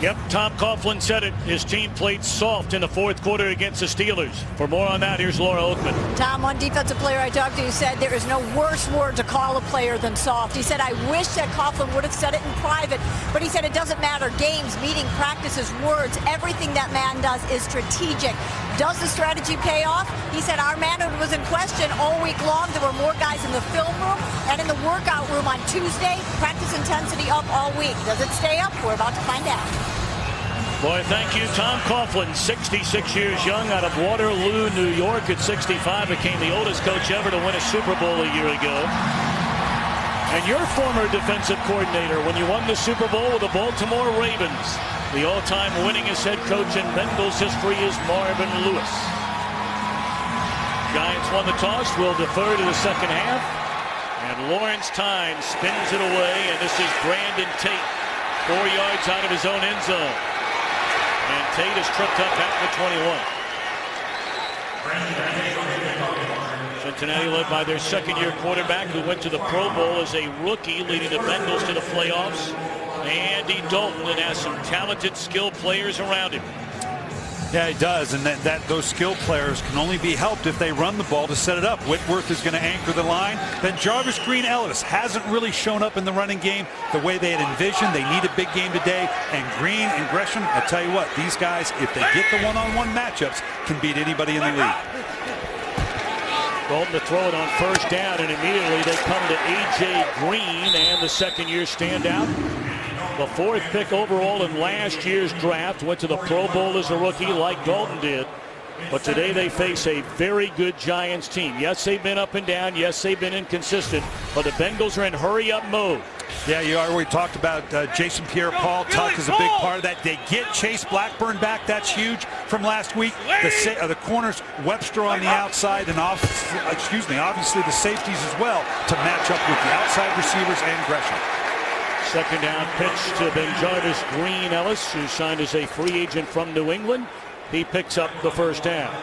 Yep, Tom Coughlin said it. His team played soft in the fourth quarter against the Steelers. For more on that, here's Laura Oathman. Tom, one defensive player I talked to said there is no worse word to call a player than soft. He said, I wish that Coughlin would have said it in private, but he said it doesn't matter. Games, meeting, practices, words, everything that man does is strategic. Does the strategy pay off? He said our manhood was in question all week long. There were more guys in the film room and in the workout room on Tuesday. Practice intensity up all week. Does it stay up? We're about to find out. Boy, thank you, Tom Coughlin, 66 years young, out of Waterloo, New York. At 65, became the oldest coach ever to win a Super Bowl a year ago. And your former defensive coordinator when you won the Super Bowl with the Baltimore Ravens. The all-time winningest head coach in Bengals history is Marvin Lewis. Giants won the toss, will defer to the second half. And Lawrence Tynes spins it away, and this is Brandon Tate, 4 yards out of his own end zone. And Tate is tripped up at the 21. Cincinnati led by their second-year quarterback who went to the Pro Bowl as a rookie, leading the Bengals to the playoffs. Andy Dalton, and has some talented, skilled players around him. Yeah, he does, and those skilled players can only be helped if they run the ball to set it up. Whitworth is going to anchor the line. Then Jarvis Green-Ellis hasn't really shown up in the running game the way they had envisioned. They need a big game today, and Green and Gresham, I tell you what, these guys, if they get the one-on-one matchups, can beat anybody in the league. Dalton to throw it on first down, and immediately they come to A.J. Green, and the second-year standout. The fourth pick overall in last year's draft, went to the Pro Bowl as a rookie like Dalton did. But today they face a very good Giants team. Yes, they've been up and down. Yes, they've been inconsistent. But the Bengals are in hurry-up mode. Yeah, you already talked about Jason Pierre-Paul. Tuck is a big part of that. They get Chase Blackburn back. That's huge from last week. The corners, Webster on the outside, and obviously the safeties as well to match up with the outside receivers and Gresham. Second down pitch to BenJarvus Green-Ellis, who signed as a free agent from New England. He picks up the first down.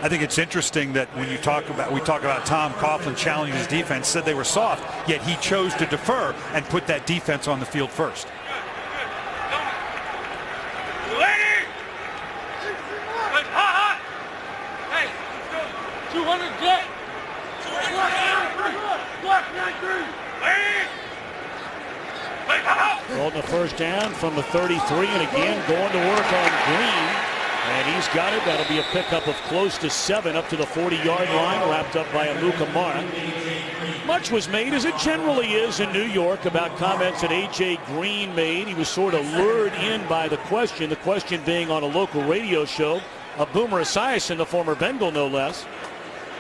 I think it's interesting that when we talk about Tom Coughlin challenging his defense, said they were soft, yet he chose to defer and put that defense on the field first. Holding the first down from the 33, and again going to work on Green. And he's got it. That'll be a pickup of close to 7 up to the 40-yard line, wrapped up by Amukamara. Much was made, as it generally is in New York, about comments that A.J. Green made. He was sort of lured in by the question being on a local radio show of Boomer Esiason, the former Bengal no less,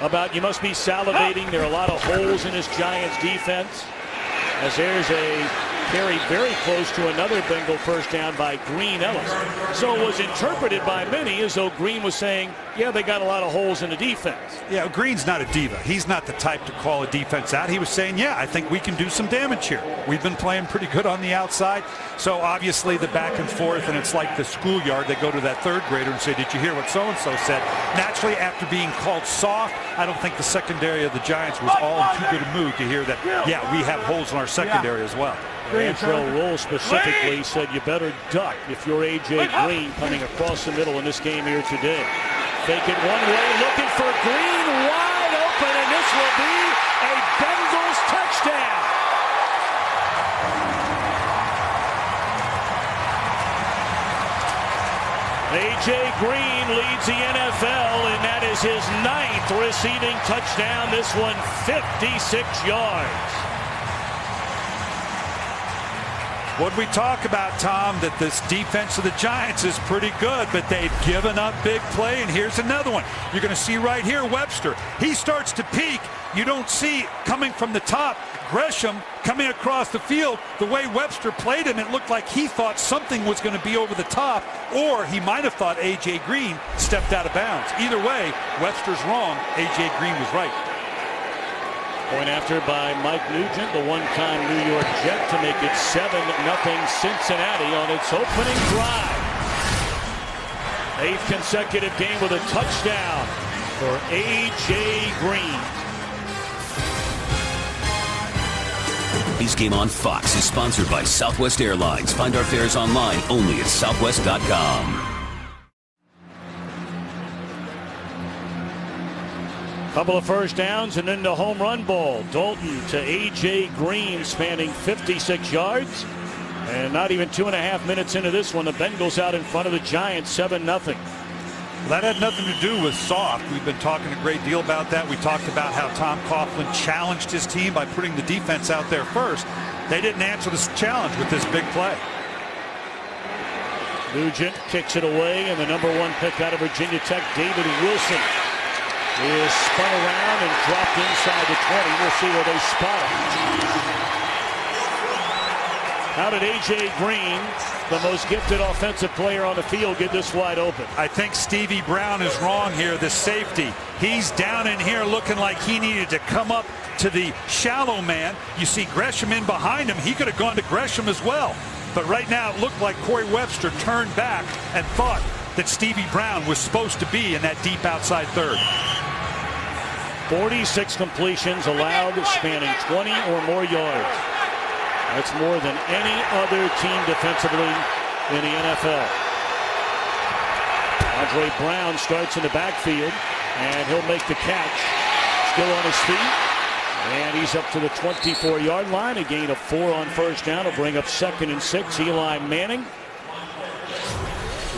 about you must be salivating. There are a lot of holes in this Giants defense. As there's a carry very close to another Bengal first down by Green-Ellis. So it was interpreted by many as though Green was saying, yeah, they got a lot of holes in the defense. Yeah, Green's not a diva. He's not the type to call a defense out. He was saying, yeah, I think we can do some damage here. We've been playing pretty good on the outside. So obviously the back and forth, and it's like the schoolyard. They go to that third grader and say, did you hear what so-and-so said? Naturally, after being called soft, I don't think the secondary of the Giants was all in too good a mood to hear that, yeah, we have holes in our secondary as well. Antrell Roll specifically said you better duck if you're A.J. Green coming across the middle in this game here today. Fake it one way, looking for Green, wide open, and this will be a Bengals touchdown. A.J. Green leads the NFL, and that is his 9th receiving touchdown. This one 56 yards. What we talk about, Tom, that this defense of the Giants is pretty good, but they've given up big play, and here's another one. You're going to see right here, Webster. He starts to peak. You don't see coming from the top. Gresham coming across the field. The way Webster played him, it looked like he thought something was going to be over the top, or he might have thought A.J. Green stepped out of bounds. Either way, Webster's wrong. A.J. Green was right. Point after by Mike Nugent, the one-time New York Jet, to make it 7-0 Cincinnati on its opening drive. 8th consecutive game with a touchdown for A.J. Green. A's Game on Fox is sponsored by Southwest Airlines. Find our fares online only at southwest.com. Couple of first downs and then the home run ball. Dalton to A.J. Green, spanning 56 yards. And not even 2.5 minutes into this one, the Bengals out in front of the Giants, 7-0. That had nothing to do with soft. We've been talking a great deal about that. We talked about how Tom Coughlin challenged his team by putting the defense out there first. They didn't answer this challenge with this big play. Nugent kicks it away, and the #1 pick out of Virginia Tech, David Wilson, is spun around and dropped inside the 20. We'll see where they spot him. How did A.J. Green, the most gifted offensive player on the field, get this wide open? I think Stevie Brown is wrong here, the safety. He's down in here looking like he needed to come up to the shallow man. You see Gresham in behind him. He could have gone to Gresham as well. But right now it looked like Corey Webster turned back and thought that Stevie Brown was supposed to be in that deep outside third. 46 completions allowed, spanning 20 or more yards. That's more than any other team defensively in the NFL. Andre Brown starts in the backfield, and he'll make the catch. Still on his feet, and he's up to the 24-yard line. A gain of 4 on first down will bring up 2nd and 6. Eli Manning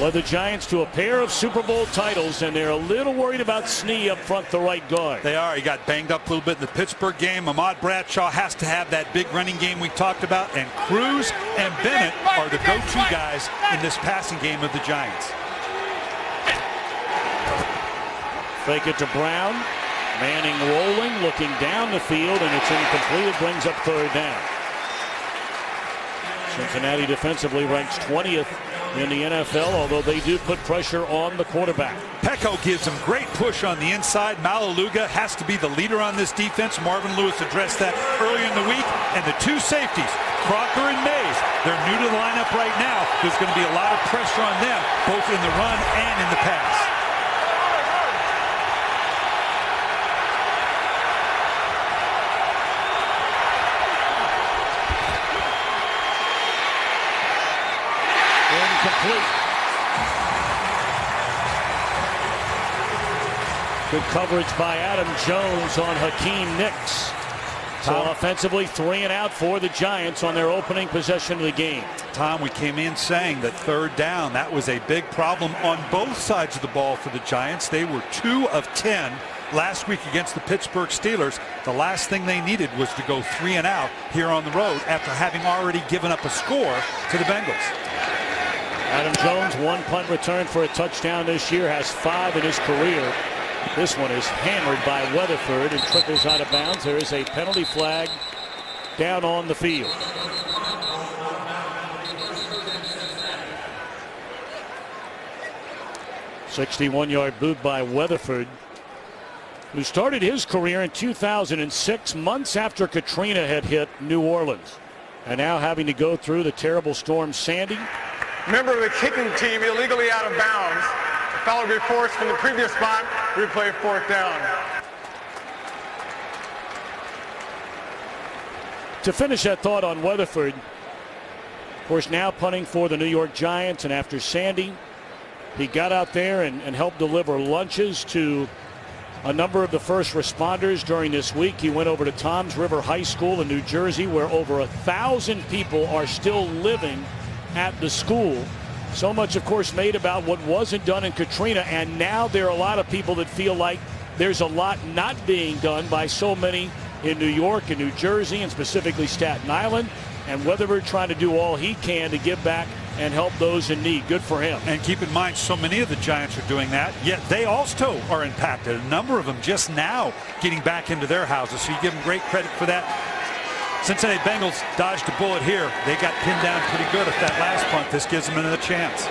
led the Giants to a pair of Super Bowl titles, and they're a little worried about Snee up front, the right guard. They are. He got banged up a little bit in the Pittsburgh game. Ahmad Bradshaw has to have that big running game we talked about, and Cruz and Bennett are the go-to guys in this passing game of the Giants. Fake it to Brown. Manning rolling, looking down the field, and it's incomplete. It brings up 3rd down. Cincinnati defensively ranks 20th in the NFL, although they do put pressure on the quarterback. Pecco gives him great push on the inside. Malaluga has to be the leader on this defense. Marvin Lewis addressed that earlier in the week. And the 2 safeties, Crocker and Mays, they're new to the lineup right now. There's going to be a lot of pressure on them, both in the run and in the pass. Incomplete. Good coverage by Adam Jones on Hakeem Nicks. So offensively, 3 and out for the Giants on their opening possession of the game. Tom, we came in saying that 3rd down, that was a big problem on both sides of the ball for the Giants. They were 2 of 10 last week against the Pittsburgh Steelers. The last thing they needed was to go 3 and out here on the road after having already given up a score to the Bengals. Adam Jones, 1 punt return for a touchdown this year, has 5 in his career. This one is hammered by Weatherford and trickles out of bounds. There is a penalty flag down on the field. "61-yard boot by Weatherford, who started his career in 2006, months after Katrina had hit New Orleans, and now having to go through the terrible storm Sandy. Member of the kicking team illegally out of bounds. The foul will be forced from the previous spot. Replay 4th down." To finish that thought on Weatherford, of course, now punting for the New York Giants, and after Sandy, he got out there and helped deliver lunches to a number of the first responders during this week. He went over to Toms River High School in New Jersey, where over 1,000 people are still living at the school. So much, of course, made about what wasn't done in Katrina, and now there are a lot of people that feel like there's a lot not being done by so many in New York and New Jersey, and specifically Staten Island. And Weatherford trying to do all he can to give back and help those in need. Good for him. And keep in mind, so many of the Giants are doing that, yet they also are impacted. A number of them just now getting back into their houses, so you give them great credit for that. Cincinnati Bengals dodged a bullet here. They got pinned down pretty good at that last punt. This gives them another chance.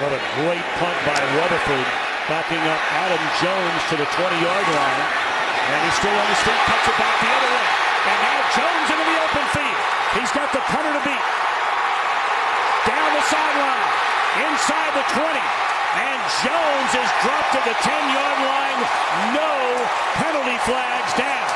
What a great punt by Weatherford, backing up Adam Jones to the 20-yard line. And he's still on his feet, cuts it back the other way. And now Jones into the open field. He's got the punter to beat. Down the sideline, inside the 20. And Jones is dropped to the 10-yard line. No penalty flags down.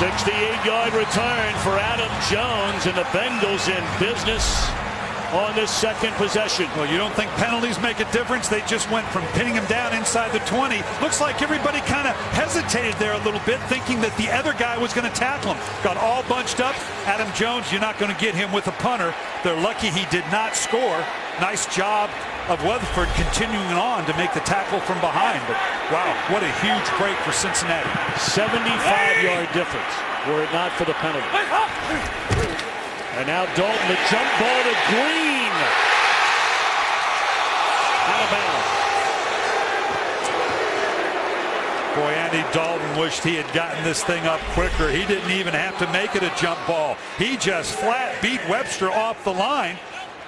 68-yard return for Adam Jones, and the Bengals in business on this second possession. Well, you don't think penalties make a difference? They just went from pinning him down inside the 20. Looks like everybody kind of hesitated there a little bit, thinking that the other guy was going to tackle him. Got all bunched up. Adam Jones, you're not going to get him with a punter. They're lucky he did not score. Nice job of Weatherford continuing on to make the tackle from behind. But wow, what a huge break for Cincinnati. 75-yard difference were it not for the penalty. And now Dalton, the jump ball to Green. Out of bounds. Boy, Andy Dalton wished he had gotten this thing up quicker. He didn't even have to make it a jump ball. He just flat beat Webster off the line.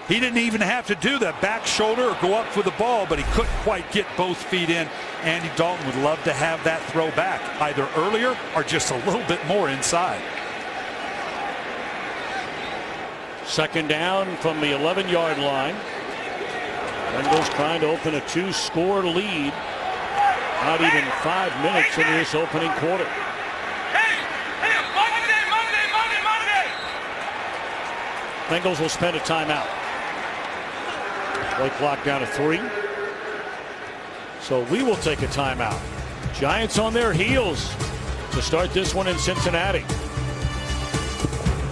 He didn't even have to do that back shoulder or go up for the ball, but he couldn't quite get both feet in. Andy Dalton would love to have that throw back, either earlier or just a little bit more inside. Second down from the 11-yard line. Bengals trying to open a 2-score lead. Not even 5 minutes into this opening quarter. Bengals will spend a timeout. Play clock down to 3. So we will take a timeout. Giants on their heels to start this one in Cincinnati.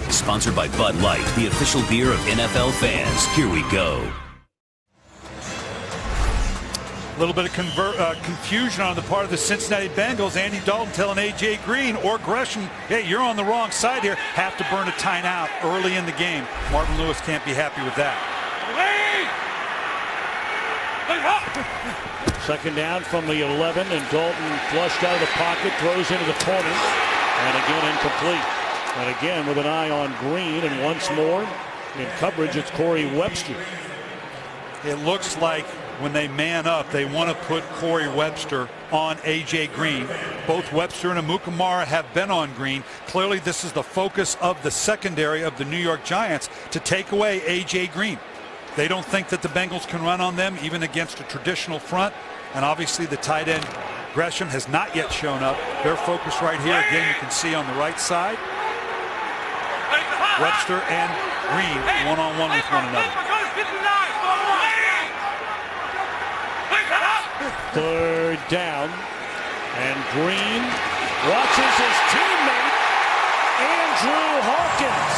Sponsored by Bud Light, the official beer of NFL fans. Here we go. A little bit of confusion on the part of the Cincinnati Bengals. Andy Dalton telling A.J. Green or Gresham, hey, you're on the wrong side here. Have to burn a timeout early in the game. Marvin Lewis can't be happy with that. Second down from the 11, and Dalton flushed out of the pocket, throws into the corner, and again incomplete. And again with an eye on Green, and once more in coverage it's Corey Webster. It looks like when they man up, they want to put Corey Webster on A.J. Green. Both Webster and Amukamara have been on Green. Clearly this is the focus of the secondary of the New York Giants, to take away A.J. Green. They don't think that the Bengals can run on them even against a traditional front. And obviously the tight end Gresham has not yet shown up. Their focus right here, again, you can see on the right side. Webster and Green one-on-one with one another. Third down, and Green watches his teammate Andrew Hawkins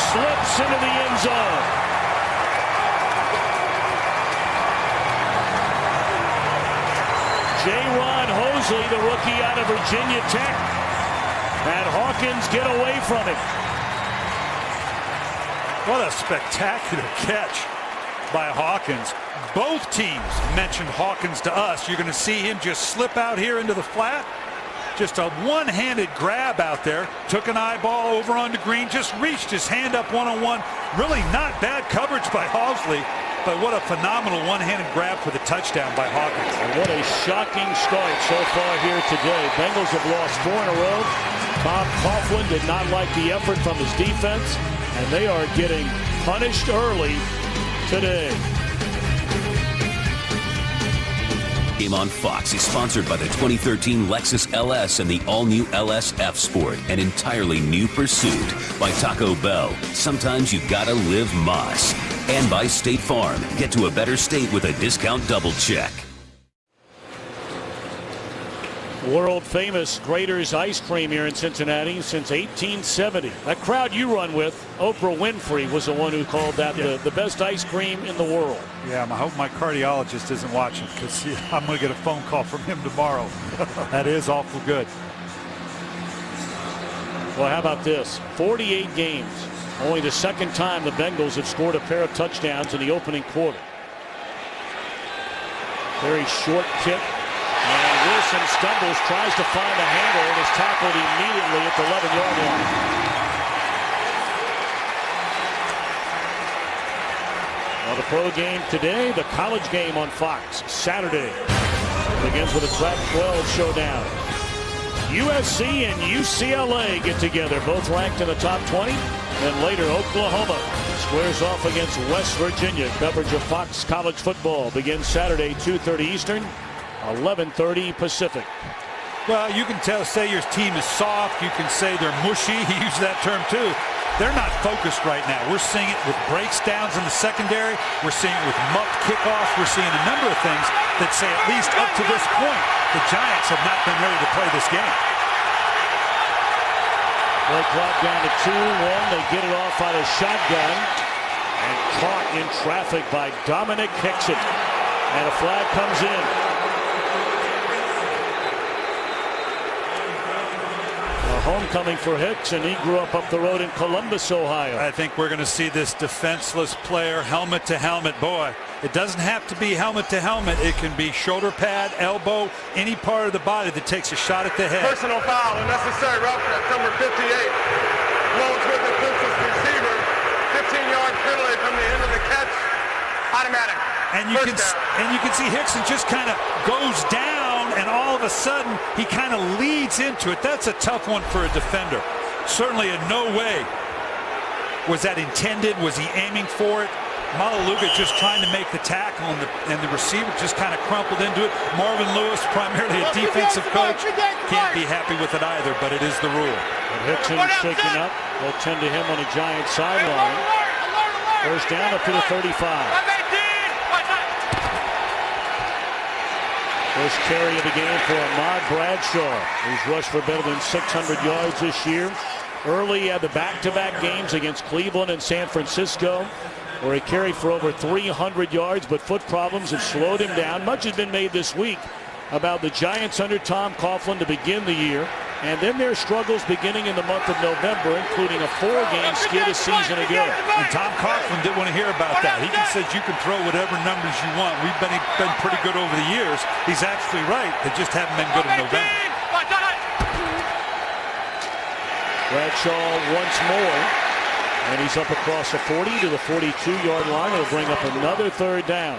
slips into the end zone. J-Ron Hosley, the rookie out of Virginia Tech, and Hawkins get away from him. What a spectacular catch by Hawkins. Both teams mentioned Hawkins to us. You're going to see him just slip out here into the flat. Just a one-handed grab out there. Took an eyeball over onto Green. Just reached his hand up one-on-one. Really not bad coverage by Hosley. But what a phenomenal one-handed grab for the touchdown by Hawkins. And what a shocking start so far here today. Bengals have lost 4 in a row. Bob Coughlin did not like the effort from his defense, and they are getting punished early today. Game on Fox is sponsored by the 2013 Lexus LS and the all-new LS F Sport, an entirely new pursuit. By Taco Bell, sometimes you gotta live Moss. And by State Farm, get to a better state with a discount double check. World famous Grater's ice cream here in Cincinnati since 1870. That crowd you run with, Oprah Winfrey was the one who called that the best ice cream in the world. Yeah, I hope my cardiologist isn't watching, because I'm going to get a phone call from him tomorrow. That is awful good. Well, how about this? 48 games. Only the second time the Bengals have scored a pair of touchdowns in the opening quarter. Very short kick. And Wilson stumbles, tries to find a handle, and is tackled immediately at the 11-yard line. Well, the pro game today, the college game on Fox Saturday. Begins with a Pac-12 showdown. USC and UCLA get together, both ranked in the top 20. Then later, Oklahoma squares off against West Virginia. Coverage of Fox College football begins Saturday, 2:30 Eastern, 11:30 Pacific. Well, you can say your team is soft. You can say they're mushy. He used that term too. They're not focused right now. We're seeing it with breaks downs in the secondary. We're seeing it with muffed kickoffs. We're seeing a number of things that say at least up to this point, the Giants have not been ready to play this game. Play clock down to 2-1. They get it off out of shotgun. And caught in traffic by Dominic Hickson. And a flag comes in. Homecoming for Hicks, and he grew up the road in Columbus, Ohio. I think we're going to see this defenseless player helmet to helmet. Boy, it doesn't have to be helmet to helmet. It can be shoulder pad, elbow, any part of the body that takes a shot at the head. Personal foul, unnecessary roughness, number 58. Loads with the defenseless receiver. 15-yard penalty from the end of the catch. Automatic. And you can see Hickson just kind of goes down, and all of a sudden he kind of leads into it. That's a tough one for a defender. Certainly in no way was that intended. Was he aiming for it? Malaluga just trying to make the tackle, and the receiver just kind of crumpled into it. Marvin Lewis, primarily a defensive coach, can't be happy with it either, but it is the rule. And Hickson is shaken up. They'll tend to him on the Giants sideline. First down up to the 35. First carry of the game for Ahmad Bradshaw, who's rushed for better than 600 yards this year. Early he had the back-to-back games against Cleveland and San Francisco, where he carried for over 300 yards, but foot problems have slowed him down. Much has been made this week about the Giants under Tom Coughlin to begin the year, and then their struggles beginning in the month of November, including a 4-game skid a season ago. And Tom Coughlin didn't want to hear about that. He just says you can throw whatever numbers you want. We've been pretty good over the years. He's actually right. They just haven't been good in November. Bradshaw once more, and he's up across the 40 to the 42-yard line. It'll bring up another third down.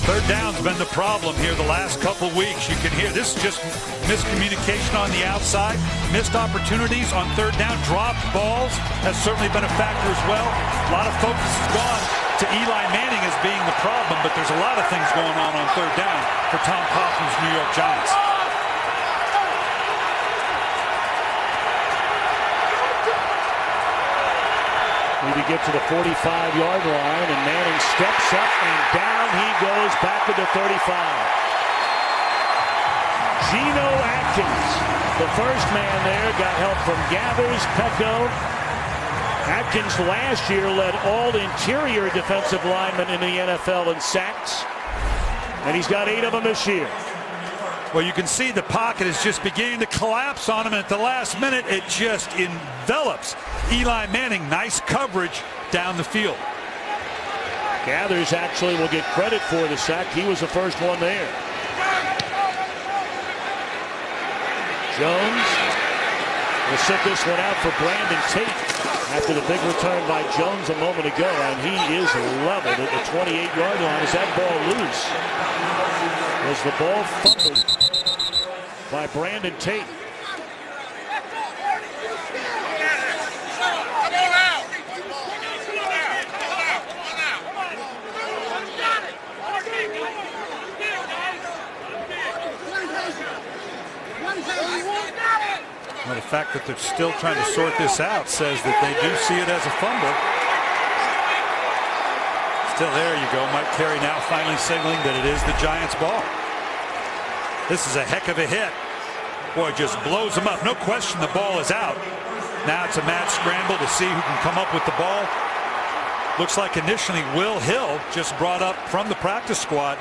Third down's been the problem here the last couple weeks. You can hear this is just miscommunication on the outside, missed opportunities on third down, dropped balls has certainly been a factor as well. A lot of focus has gone to Eli Manning as being the problem, but there's a lot of things going on third down for Tom Coughlin's New York Giants. We get to the 45-yard line, and Manning steps up, and down he goes back to the 35. Geno Atkins, the first man there, got help from Gathers, Pecco. Atkins last year led all interior defensive linemen in the NFL in sacks, and he's got 8 of them this year. Well, you can see the pocket is just beginning to collapse on him, and at the last minute, it just envelops Eli Manning. Nice coverage down the field. Gathers actually will get credit for the sack. He was the first one there. Jones will set this one out for Brandon Tate after the big return by Jones a moment ago, and he is leveled at the 28-yard line. Is that ball loose? Was the ball fumbled by Brandon Tate? Well, the fact that they're still trying to sort this out says that they do see it as a fumble. Still, there you go. Mike Carey now finally signaling that it is the Giants' ball. This is a heck of a hit. Boy, just blows him up. No question the ball is out. Now it's a mad scramble to see who can come up with the ball. Looks like initially Will Hill, just brought up from the practice squad,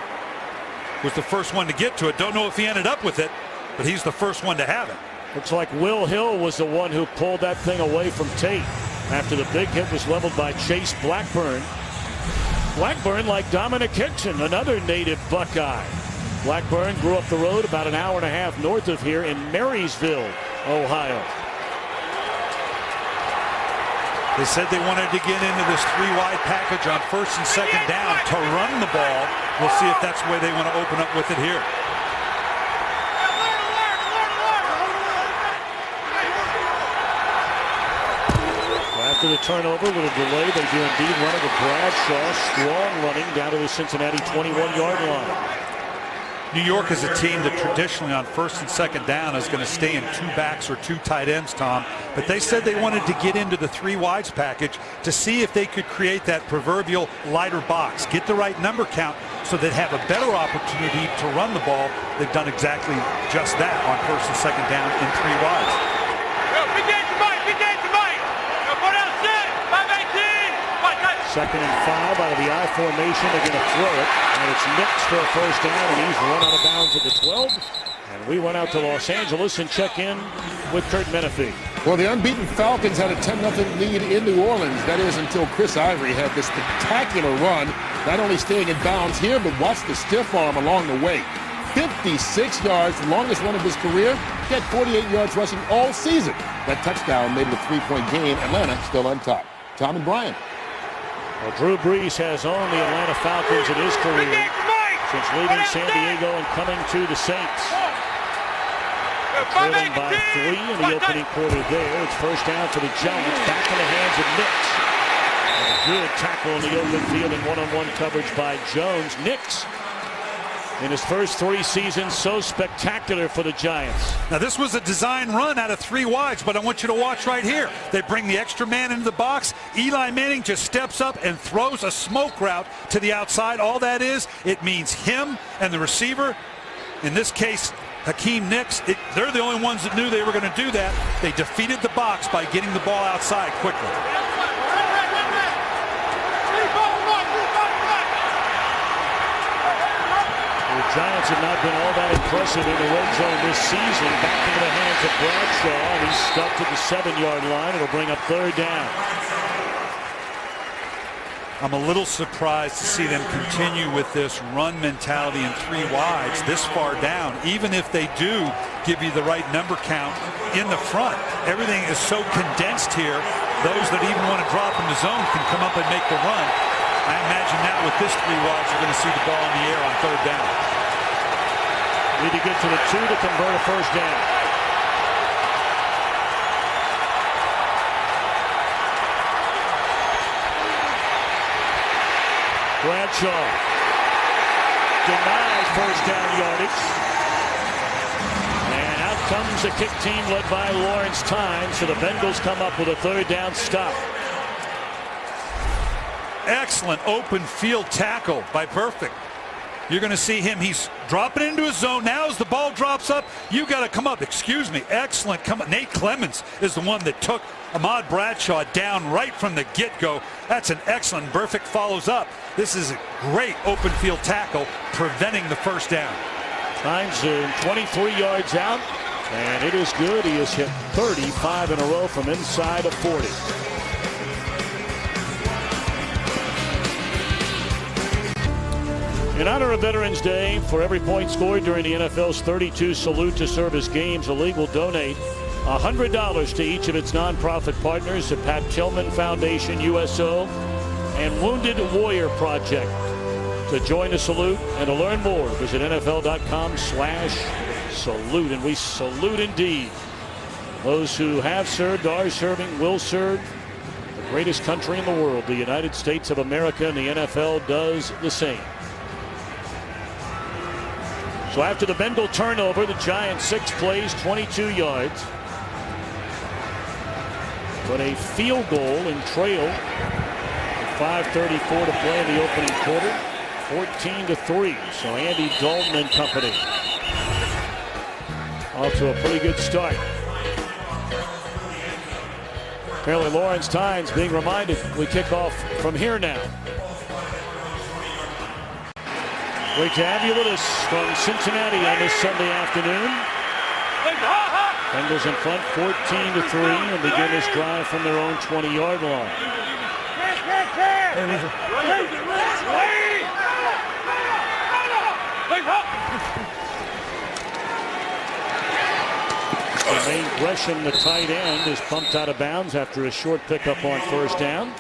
was the first one to get to it. Don't know if he ended up with it, but he's the first one to have it. Looks like Will Hill was the one who pulled that thing away from Tate after the big hit was leveled by Chase Blackburn. Blackburn, like Dominic Hickson, another native Buckeye. Blackburn grew up the road about an hour and a half north of here in Marysville, Ohio. They said they wanted to get into this 3-wide package on first and second down to run the ball. We'll see if that's the way they want to open up with it here. after the turnover, with a delay, they do indeed run it with Bradshaw. Strong running down to the Cincinnati 21-yard line. New York is a team that traditionally on first and second down is going to stay in 2 backs or 2 tight ends, Tom. But they said they wanted to get into the 3 wides package to see if they could create that proverbial lighter box, get the right number count so they'd have a better opportunity to run the ball. They've done exactly just that on first and second down in 3 wides. Second and 5 out of the I formation. They're going to throw it, and it's Nix for a first down, and he's run out of bounds at the 12. And we went out to Los Angeles and check in with Curt Menefee. Well, the unbeaten Falcons had a 10-0 lead in New Orleans. That is until Chris Ivory had this spectacular run, not only staying in bounds here, but watch the stiff arm along the way. 56 yards, the longest run of his career. He had 48 yards rushing all season. That touchdown made it a 3-point game. Atlanta still on top. Tom and Brian. Well, Drew Brees has owned the Atlanta Falcons in his career since leaving San Diego and coming to the Saints. Driven by 3 in the opening quarter there. It's first down for the Giants. Back in the hands of Nix. And a good tackle in the open field and one-on-one coverage by Jones. Nix, in his first 3 seasons, so spectacular for the Giants. Now, this was a design run out of 3 wides, but I want you to watch right here. They bring the extra man into the box. Eli Manning just steps up and throws a smoke route to the outside. All that is, it means him and the receiver, in this case, Hakeem Nicks, they're the only ones that knew they were going to do that. They defeated the box by getting the ball outside quickly. The Giants have not been all that impressive in the red zone this season. Back into the hands of Bradshaw, and he's stuck to the 7-yard line. It'll bring up third down. I'm a little surprised to see them continue with this run mentality in 3 wides this far down, even if they do give you the right number count in the front. Everything is so condensed here. Those that even want to drop in the zone can come up and make the run. I imagine now with this 3 wides, you're going to see the ball in the air on third down. Need to get to the 2 to convert a first down. Bradshaw denies first down yardage. And out comes the kick team led by Lawrence Tynes. So the Bengals come up with a third down stop. Excellent open field tackle by Perfect. You're going to see him. He's dropping into his zone. Now as the ball drops up, you got to come up. Excuse me. Excellent come up. Nate Clemens is the one that took Ahmad Bradshaw down right from the get-go. That's an excellent. Perfect follows up. This is a great open field tackle, preventing the first down. Tynes 23 yards out, and it is good. He has hit 35 in a row from inside of 40. In honor of Veterans Day, for every point scored during the NFL's 32 Salute to Service games, the league will donate $100 to each of its nonprofit partners, the Pat Tillman Foundation, USO, and Wounded Warrior Project. To join the salute and to learn more, visit NFL.com/salute. And we salute indeed those who have served, are serving, will serve the greatest country in the world, the United States of America, and the NFL does the same. So after the Bengal turnover, the Giants 6 plays, 22 yards. But a field goal and trail with 5:34 to play in the opening quarter. 14-3. So Andy Dalton and company off to a pretty good start. Apparently Lawrence Tynes being reminded we kick off from here now. Great to have you with us from Cincinnati on this Sunday afternoon. Bengals in front 14-3 and begin this drive from their own 20-yard line. Jermaine Gresham, the tight end, is bumped out of bounds after a short pickup on first down.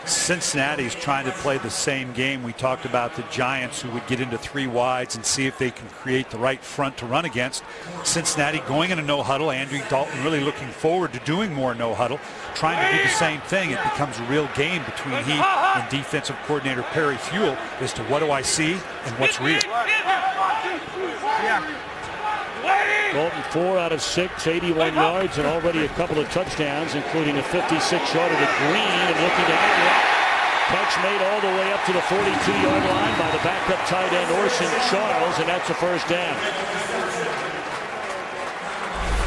Cincinnati's trying to play the same game. We talked about the Giants who would get into 3 wides and see if they can create the right front to run against. Cincinnati going in a no huddle. Andy Dalton really looking forward to doing more no huddle, trying to do the same thing. It becomes a real game between he and defensive coordinator Perry Fewell as to what do I see and what's real. Dalton 4 out of 6, 81 yards, and already a couple of touchdowns, including a 56-yarder to Green, and looking to end it. Catch made all the way up to the 42-yard line by the backup tight end Orson Charles, and that's a first down.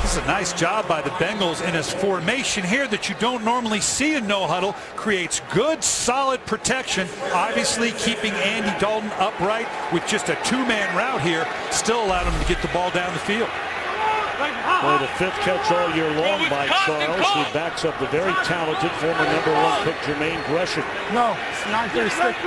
This is a nice job by the Bengals in his formation here that you don't normally see in no huddle. Creates good, solid protection. Obviously keeping Andy Dalton upright with just a 2-man route here. Still allowed him to get the ball down the field. Well, the 5th catch all year long by Charles, who backs up the very talented former #1 pick Jermaine Gresham. No, it's 936.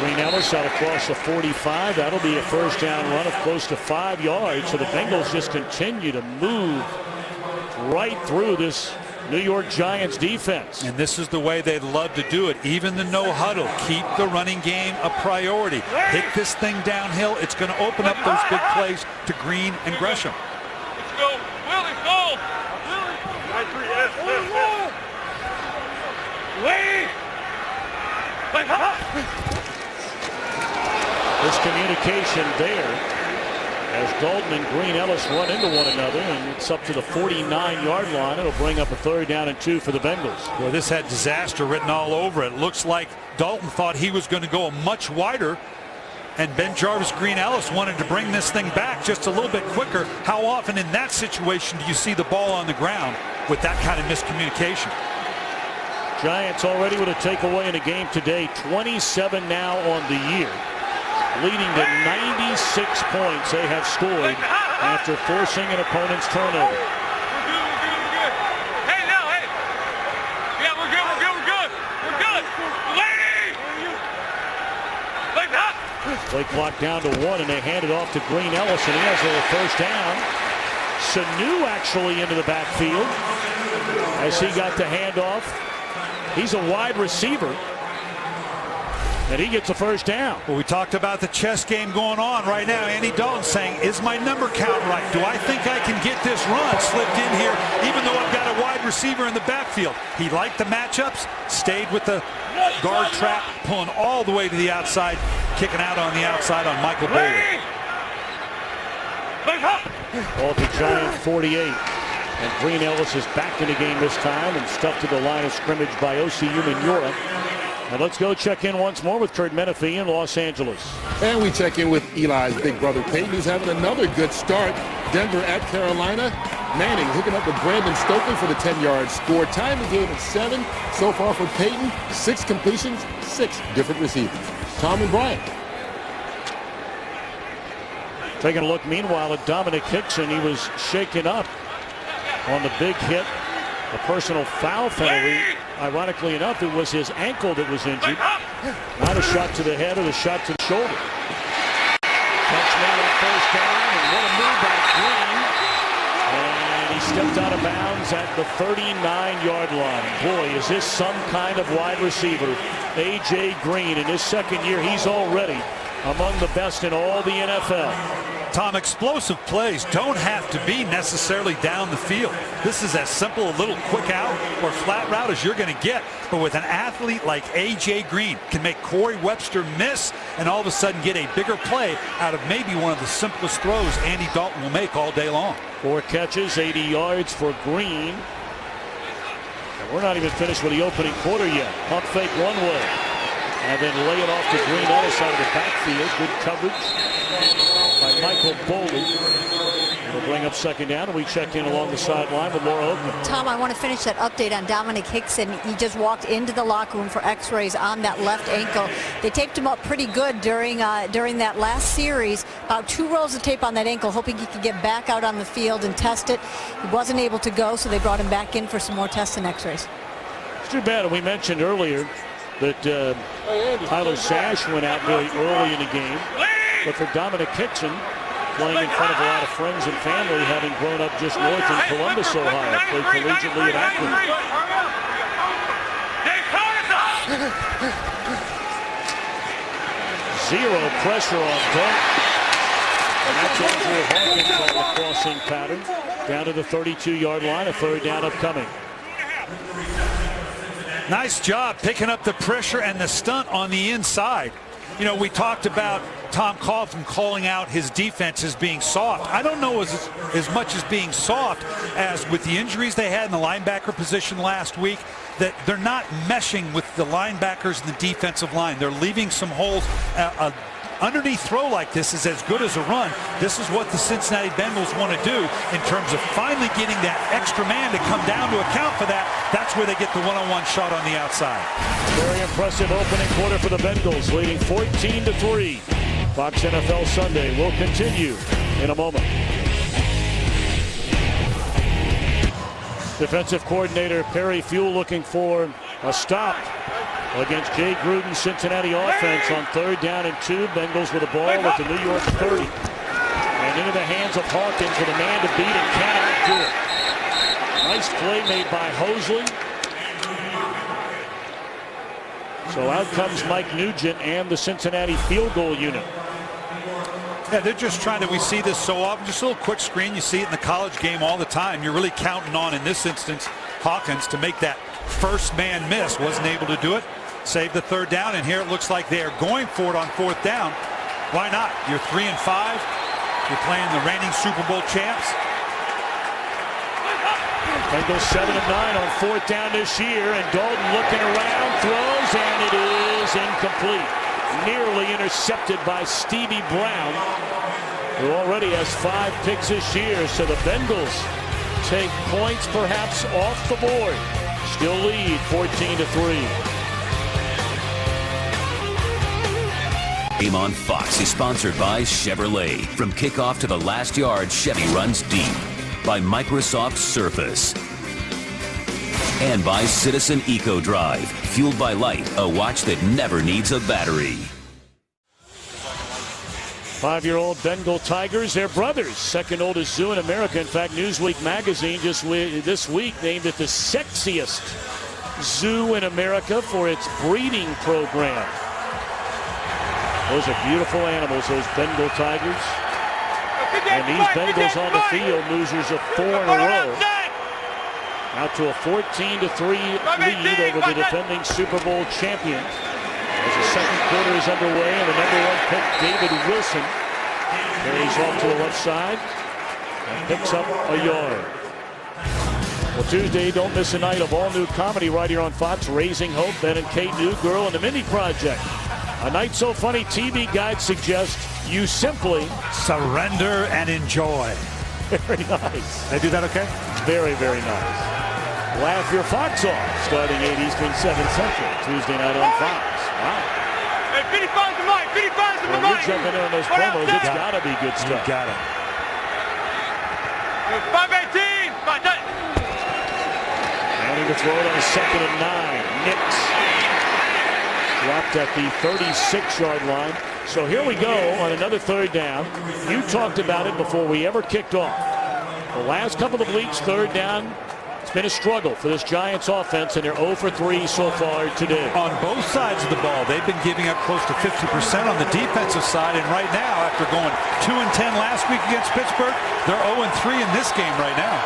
Green Ellis out across the 45. That'll be a first down run of close to 5 yards. So the Bengals just continue to move right through this New York Giants defense. And this is the way they'd love to do it. Even the no huddle. Keep the running game a priority. Hit this thing downhill. It's going to open up those big plays to Green and Gresham. Let's go. Willie, go. This communication there as Dalton and Green Ellis run into one another, and it's up to the 49-yard line. It'll bring up a 3rd down and 2 for the Bengals. Well, this had disaster written all over it. Looks like Dalton thought he was going to go much wider, and Ben Jarvis Green Ellis wanted to bring this thing back just a little bit quicker. How often in that situation do you see the ball on the ground with that kind of miscommunication? Giants already with a takeaway in the game today, 27 now on the year, leading to 96 points they have scored after forcing an opponent's turnover. We're good. Hey, now, hey. Yeah, we're good. Lady! Play clock down to 1, and they hand it off to Green Ellis, and he has a first down. Sanu actually into the backfield as he got the handoff. He's a wide receiver, and he gets a first down. Well, we talked about the chess game going on right now. Andy Dalton saying, is my number count right? Do I think I can get this run slipped in here even though I've got a wide receiver in the backfield? He liked the matchups, stayed with the guard trap, pulling all the way to the outside, kicking out on the outside on Michael Bailey. Ball to Giant 48. And Green Ellis is back in the game this time and stuck to the line of scrimmage by Osi Umenyiora. And let's go check in once more with Curt Menefee in Los Angeles. And we check in with Eli's big brother Peyton, who's having another good start. Denver at Carolina. Manning hooking up with Brandon Stokely for the 10-yard score. Time the game at 7. So far for Peyton, 6 completions, 6 different receivers. Tom and Brian. Taking a look meanwhile at Dominic Hickson. He was shaken up on the big hit, a personal foul penalty. Ironically enough, it was his ankle that was injured, not a shot to the head or the shot to the shoulder. Catch made on first down, and what a move by Green. And he stepped out of bounds at the 39-yard line. Boy, is this some kind of wide receiver. A.J. Green, in his second year, he's already among the best in all the NFL. Tom, explosive plays don't have to be necessarily down the field. This is as simple a little quick out or flat route as you're going to get. But with an athlete like A.J. Green, can make Corey Webster miss and all of a sudden get a bigger play out of maybe one of the simplest throws Andy Dalton will make all day long. 4 catches, 80 yards for Green. And we're not even finished with the opening quarter yet. Pump fake one way. And then lay it off to Green Ellis out of the backfield. Good coverage by Michael Bolden. It'll bring up second down, and we check in along the sideline with Laura Oakman. Tom, I want to finish that update on Dominic Hickson. He just walked into the locker room for x-rays on that left ankle. They taped him up pretty good during that last series. About 2 rolls of tape on that ankle, hoping he could get back out on the field and test it. He wasn't able to go, so they brought him back in for some more tests and x-rays. It's too bad. We mentioned earlier that Tyler Sash went out very early in the game. But for Dominic Hickson, playing in front of a lot of friends and family, having grown up just north in Columbus, Ohio. Played collegiately at Akron. Zero pressure on Dunk. And that's Andrew Hawkins on the crossing pattern. Down to the 32-yard line, a third down upcoming. Nice job picking up the pressure and the stunt on the inside. You know, we talked about Tom Coughlin calling out his defense as being soft. I don't know as much as being soft as with the injuries they had in the linebacker position last week, that they're not meshing with the linebackers and the defensive line. They're leaving some holes. Underneath throw like this is as good as a run. This is what the Cincinnati Bengals want to do in terms of finally getting that extra man to come down to account for that. That's where they get the one-on-one shot on the outside. Very impressive opening quarter for the Bengals, leading 14-3. Fox NFL Sunday will continue in a moment. Defensive coordinator Perry Fewell looking for a stop against Jay Gruden's Cincinnati offense on 3rd down and 2. Bengals with the ball at the New York 30. And into the hands of Hawkins with a man to beat and cannot do it. Nice play made by Hosley. So out comes Mike Nugent and the Cincinnati field goal unit. Yeah, they're just trying to, we see this so often, just a little quick screen. You see it in the college game all the time. You're really counting on, in this instance, Hawkins to make that first man miss. Wasn't able to do it. Saved the 3rd down, and here it looks like they are going for it on 4th down. Why not? You're 3-5. You're playing the reigning Super Bowl champs. Bengals 7-9 on 4th down this year, and Dalton looking around, throws, and it is incomplete. Nearly intercepted by Stevie Brown, who already has 5 picks this year. So the Bengals take points perhaps off the board. Still lead 14-3. Game on Fox is sponsored by Chevrolet. From kickoff to the last yard, Chevy runs deep. By Microsoft Surface. And by Citizen EcoDrive. Fueled by light, a watch that never needs a battery. 5-year-old Bengal Tigers, they're brothers. Second oldest zoo in America. In fact, Newsweek magazine just this week named it the sexiest zoo in America for its breeding program. Those are beautiful animals, those Bengal Tigers. And these Bengals on the field, losers of 4 in a row. Out to a 14-3 lead over the defending Super Bowl champions. As the second quarter is underway, and the #1 pick, David Wilson, carries off to the left side and picks up a yard. Well, Tuesday, don't miss a night of all-new comedy right here on Fox. Raising Hope, Ben and Kate New Girl and the Mindy Project. A Night So Funny TV guide suggests you simply surrender and enjoy. Very nice. They do that okay? Very, very nice. Laugh your Fox off, starting 8 Eastern, 7 Central, Tuesday night on Fox. Wow. Hey, Vinny finds the mic. Vinny finds the When mic. you're jumping in on those promos, it's got to be good stuff. You got it. 518. Manning to throw it on a 2nd and 9. Nix dropped at the 36-yard line. So here we go on another 3rd down. You talked about it before we ever kicked off. The last couple of weeks, 3rd down, it's been a struggle for this Giants offense, and they're 0 for 3 so far today. On both sides of the ball, they've been giving up close to 50% on the defensive side, and right now, after going 2-10 last week against Pittsburgh, they're 0-3 in this game right now.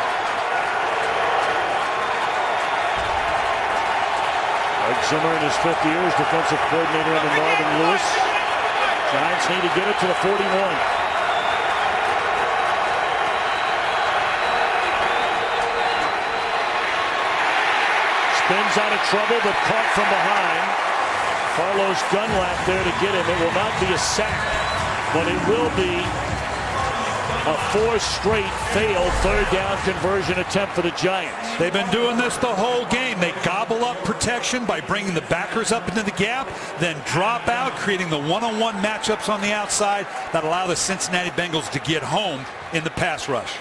Doug Zimmer in his 5th year as defensive coordinator under Marvin Lewis. Giants need to get it to the 41. Spins out of trouble, but caught from behind. Carlos Dunlap there to get him. It will not be a sack, but it will be a 4th straight failed 3rd down conversion attempt for the Giants. They've been doing this the whole game. They gobble up protection by bringing the backers up into the gap, then drop out, creating the one-on-one matchups on the outside that allow the Cincinnati Bengals to get home in the pass rush.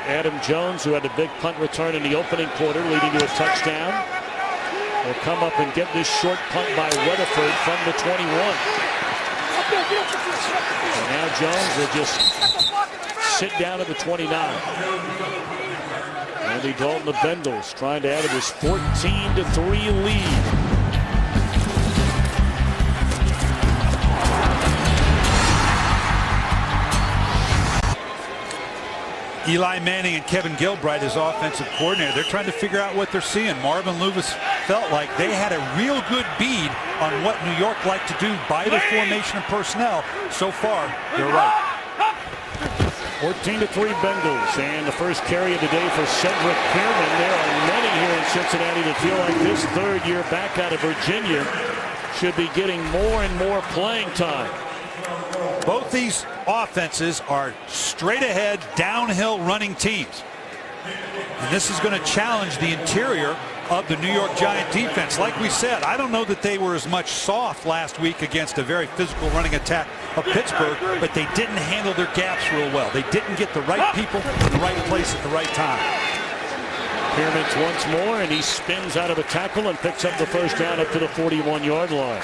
Adam Jones, who had a big punt return in the opening quarter, leading to a touchdown. will come up and get this short punt by Weatherford from the 21. And now Jones will just sit down at the 29. Andy Dalton, the Bengals, trying to add to this 14-3 lead. Eli Manning and Kevin Gilbride, his offensive coordinator, they're trying to figure out what they're seeing. Marvin Lewis felt like they had a real good bead on what New York liked to do by the formation of personnel. So far, they're right. 14-3 Bengals, and the first carry of the day for Cedric Pearman. There are many here in Cincinnati that feel like this third year back out of Virginia should be getting more and more playing time. Both these offenses are straight ahead, downhill running teams. And this is going to challenge the interior of the New York Giant defense. Like we said, I don't know that they were as much soft last week against a very physical running attack of Pittsburgh, but they didn't handle their gaps real well. They didn't get the right people in the right place at the right time. Pearman's once more, and he spins out of a tackle and picks up the first down up to the 41-yard line.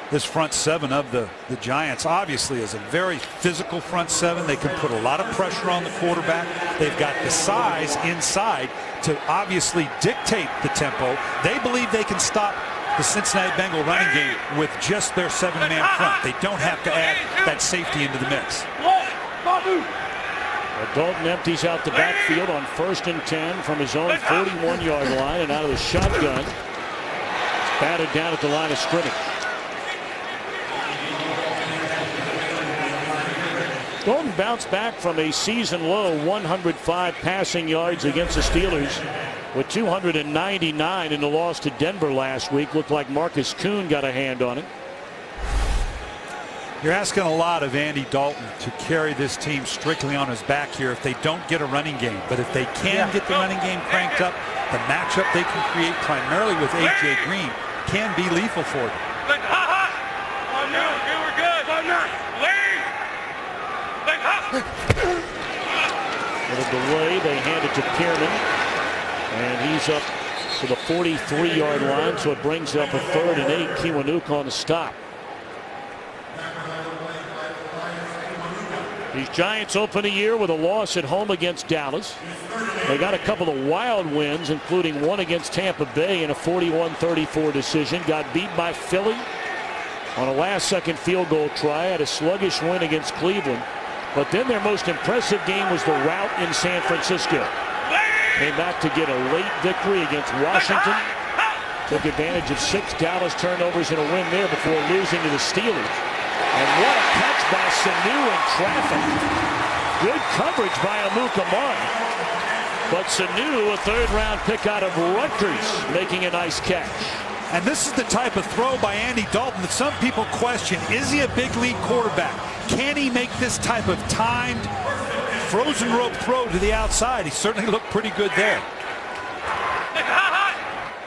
This front seven of the Giants obviously is a very physical front seven. They can put a lot of pressure on the quarterback. They've got the size inside to obviously dictate the tempo. They believe they can stop the Cincinnati Bengal running game with just their seven-man front. They don't have to add that safety into the mix. Dalton empties out the backfield on 1st and 10 from his own 41-yard line, and out of the shotgun. It's batted down at the line of scrimmage. Dalton bounced back from a season-low 105 passing yards against the Steelers with 299 in the loss to Denver last week. Looked like Marcus Kuhn got a hand on it. You're asking a lot of Andy Dalton to carry this team strictly on his back here if they don't get a running game. But if they can get the running game cranked up, the matchup they can create primarily with A.J. Green can be lethal for them. Little delay, they hand it to Pearman, and he's up to the 43-yard line, so it brings up a 3rd and 8. Kiwanuka on the stop. These Giants open the year with a loss at home against Dallas. They got a couple of wild wins, including one against Tampa Bay in a 41-34 decision. Got beat by Philly on a last-second field goal try. Had a sluggish win against Cleveland. But then their most impressive game was the rout in San Francisco. Came back to get a late victory against Washington. Took advantage of 6 Dallas turnovers in a win there before losing to the Steelers. And what a catch by Sanu in traffic. Good coverage by Amukamara. But Sanu, a 3rd-round pick out of Rutgers, making a nice catch. And this is the type of throw by Andy Dalton that some people question. Is he a big league quarterback? Can he make this type of timed frozen rope throw to the outside? He certainly looked pretty good there.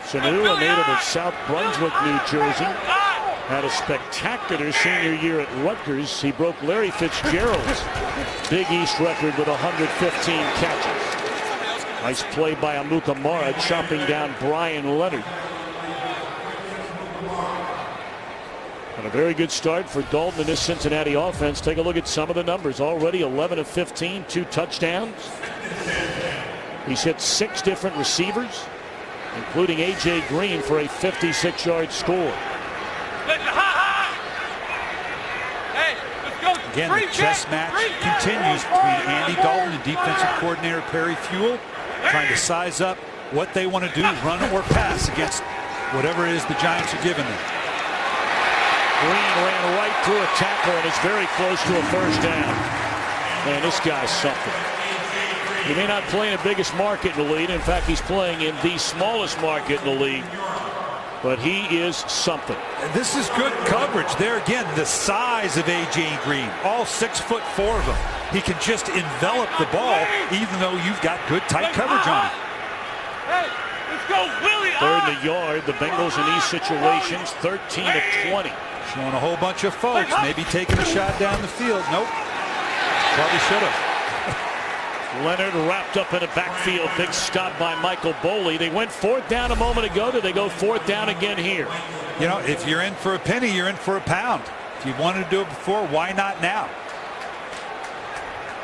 Sanu, a native of South Brunswick, New Jersey, had a spectacular senior year at Rutgers. He broke Larry Fitzgerald's Big East record with 115 catches. Nice play by Amukamara, chopping down Brian Leonard. And a very good start for Dalton in this Cincinnati offense. Take a look at some of the numbers. Already 11 of 15, 2 touchdowns. He's hit 6 different receivers, including A.J. Green for a 56-yard score. Again, the chess match continues between Andy Dalton and defensive coordinator Perry Fewell, trying to size up what they want to do, run or pass against whatever it is the Giants are giving them. Green ran right through a tackle and is very close to a first down. Man, this guy's something. He may not play in the biggest market in the league. In fact, he's playing in the smallest market in the league. But he is something. This is good coverage. There again, the size of A.J. Green. All 6'4" of him. He can just envelop the ball even though you've got good tight coverage on him. Hey, let's go, Willie! 3rd and a yard. The Bengals in these situations 13 of 20. Showing a whole bunch of folks maybe taking a shot down the field. Nope. Probably should have. Leonard wrapped up in a backfield. Big stop by Michael Boley. They went 4th down a moment ago. Do they go 4th down again here? You know, if you're in for a penny, you're in for a pound. If you wanted to do it before, why not now?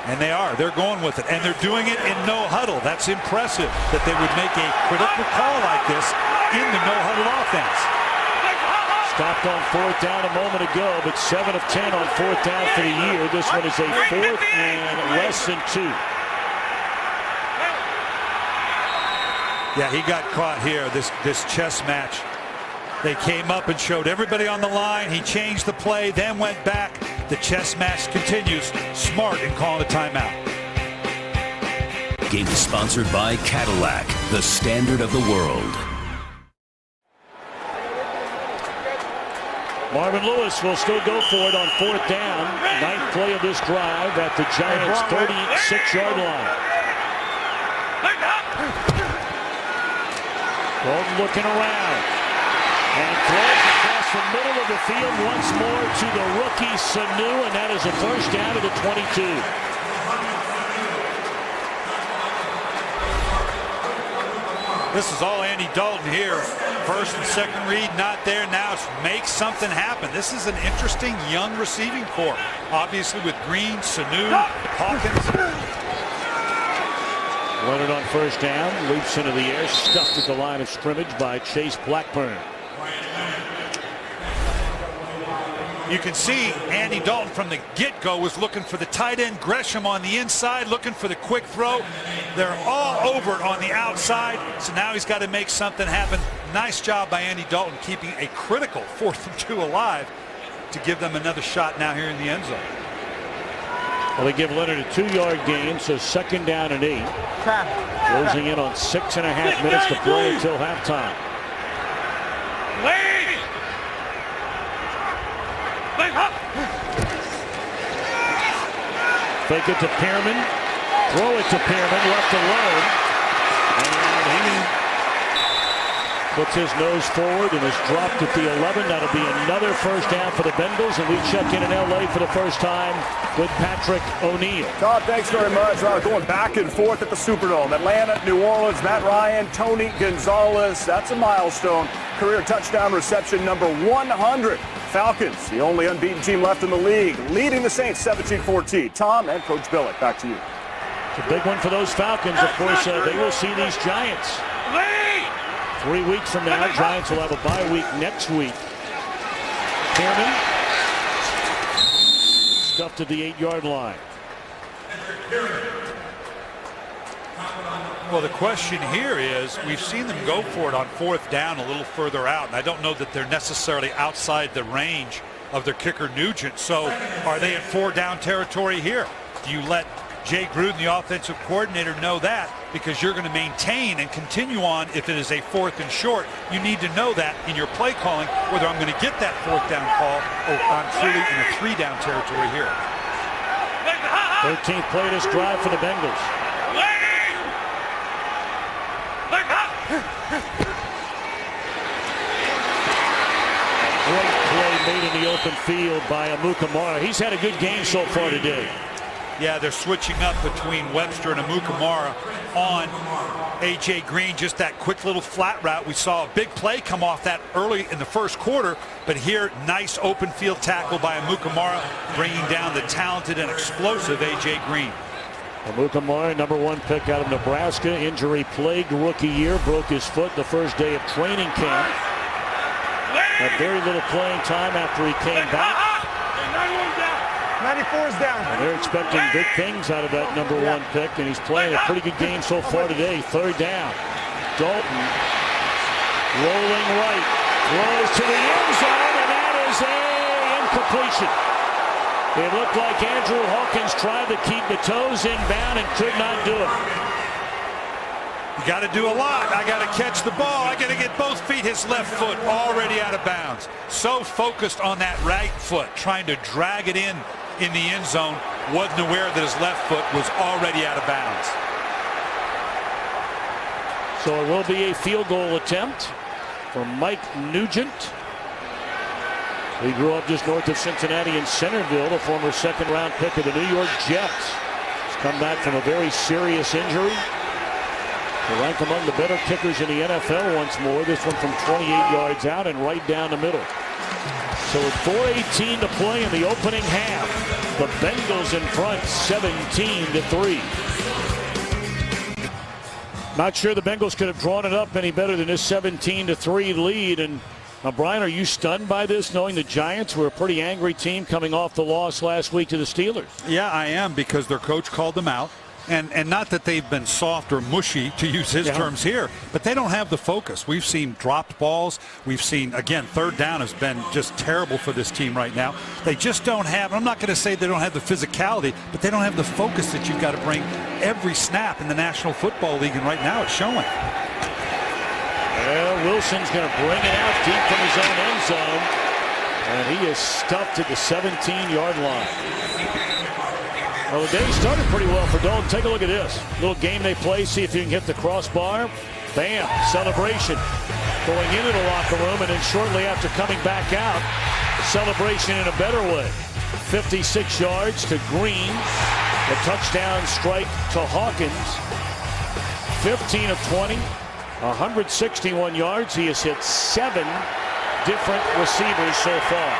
And they are. They're going with it. And they're doing it in no huddle. That's impressive that they would make a critical call like this in the no huddle offense. Stopped on 4th down a moment ago, but 7 of 10 on 4th down for the year. This one is a 4th and less than 2. Yeah, he got caught here, this chess match. They came up and showed everybody on the line. He changed the play, then went back. The chess match continues. Smart in calling a timeout. Game is sponsored by Cadillac, the standard of the world. Marvin Lewis will still go for it on 4th down. 9th play of this drive at the Giants' 36-yard line. Bolton looking around. And throws across the middle of the field once more to the rookie Sanu, and that is a first down to the 22. This is all Andy Dalton here. First and second read not there. Now it's make something happen. This is an interesting young receiving corps. Obviously with Green, Sanu, Hawkins. Leonard on first down, leaps into the air, stuffed at the line of scrimmage by Chase Blackburn. You can see Andy Dalton from the get-go was looking for the tight end Gresham on the inside, looking for the quick throw. They're all over on the outside, so now he's got to make something happen. Nice job by Andy Dalton keeping a critical 4th and 2 alive to give them another shot now here in the end zone. Well, they give Leonard a 2-yard gain, so 2nd down and 8. Closing in on 6.5 minutes to play until halftime. Fake it to Pearman. Throw it to Pearman, left alone. And he puts his nose forward and is dropped at the 11. That'll be another first down for the Bengals, and we check in LA for the first time with Patrick O'Neill. Todd, thanks very much. Going back and forth at the Superdome. Atlanta, New Orleans, Matt Ryan, Tony Gonzalez. That's a milestone. Career touchdown reception number 100. Falcons, the only unbeaten team left in the league, leading the Saints 17-14. Tom and Coach Billick, back to you. It's a big one for those Falcons. Of course, they will see these Giants 3 weeks from now. Giants will have a bye week next week. Pearman stuffed at the 8-yard line. Well, the question here is, we've seen them go for it on 4th down a little further out, and I don't know that they're necessarily outside the range of their kicker Nugent. So are they in 4-down territory here? Do you let Jay Gruden, the offensive coordinator, know that? Because you're going to maintain and continue on if it is a 4th and short. You need to know that in your play calling, whether I'm going to get that 4th down call or I'm truly in a 3-down territory here. 13th play this drive for the Bengals. Great play made in the open field by Amukamara. He's had a good game so far today. Yeah, they're switching up between Webster and Amukamara on A.J. Green. Just that quick little flat route. We saw a big play come off that early in the first quarter, but here, nice open field tackle by Amukamara, bringing down the talented and explosive A.J. Green. Amukamara, number 1 pick out of Nebraska, injury-plagued rookie year, broke his foot the first day of training camp. Had very little playing time after he came back. 94 is down. And they're expecting big things out of that number 1 pick, and he's playing a pretty good game so far today. 3rd down. Dalton rolling right, throws to the end zone, and that is an incompletion. It looked like Andrew Hawkins tried to keep the toes inbound and could not do it. You got to do a lot. I got to catch the ball. I got to get both feet. His left foot already out of bounds. So focused on that right foot, trying to drag it in the end zone. Wasn't aware that his left foot was already out of bounds. So it will be a field goal attempt for Mike Nugent. He grew up just north of Cincinnati in Centerville, the former 2nd-round pick of the New York Jets. He's come back from a very serious injury. They rank among the better kickers in the NFL once more. This one from 28 yards out and right down the middle. So with 4:18 to play in the opening half, the Bengals in front 17-3. Not sure the Bengals could have drawn it up any better than this 17-3 lead. And now, Brian, are you stunned by this, knowing the Giants were a pretty angry team coming off the loss last week to the Steelers? Yeah, I am, because their coach called them out. And not that they've been soft or mushy, to use his terms here, but they don't have the focus. We've seen dropped balls. We've seen, again, third down has been just terrible for this team right now. They just don't have, I'm not going to say they don't have the physicality, but they don't have the focus that you've got to bring every snap in the National Football League, and right now it's showing. Well, Wilson's going to bring it out deep from his own end zone, and he is stuffed at the 17-yard line. Well, the day started pretty well for Dalton. Take a look at this. Little game they play, see if you can hit the crossbar. Bam, celebration. Going into the locker room, and then shortly after coming back out, celebration in a better way. 56 yards to Green. The touchdown strike to Hawkins. 15 of 20, 161 yards. He has hit 7 different receivers so far.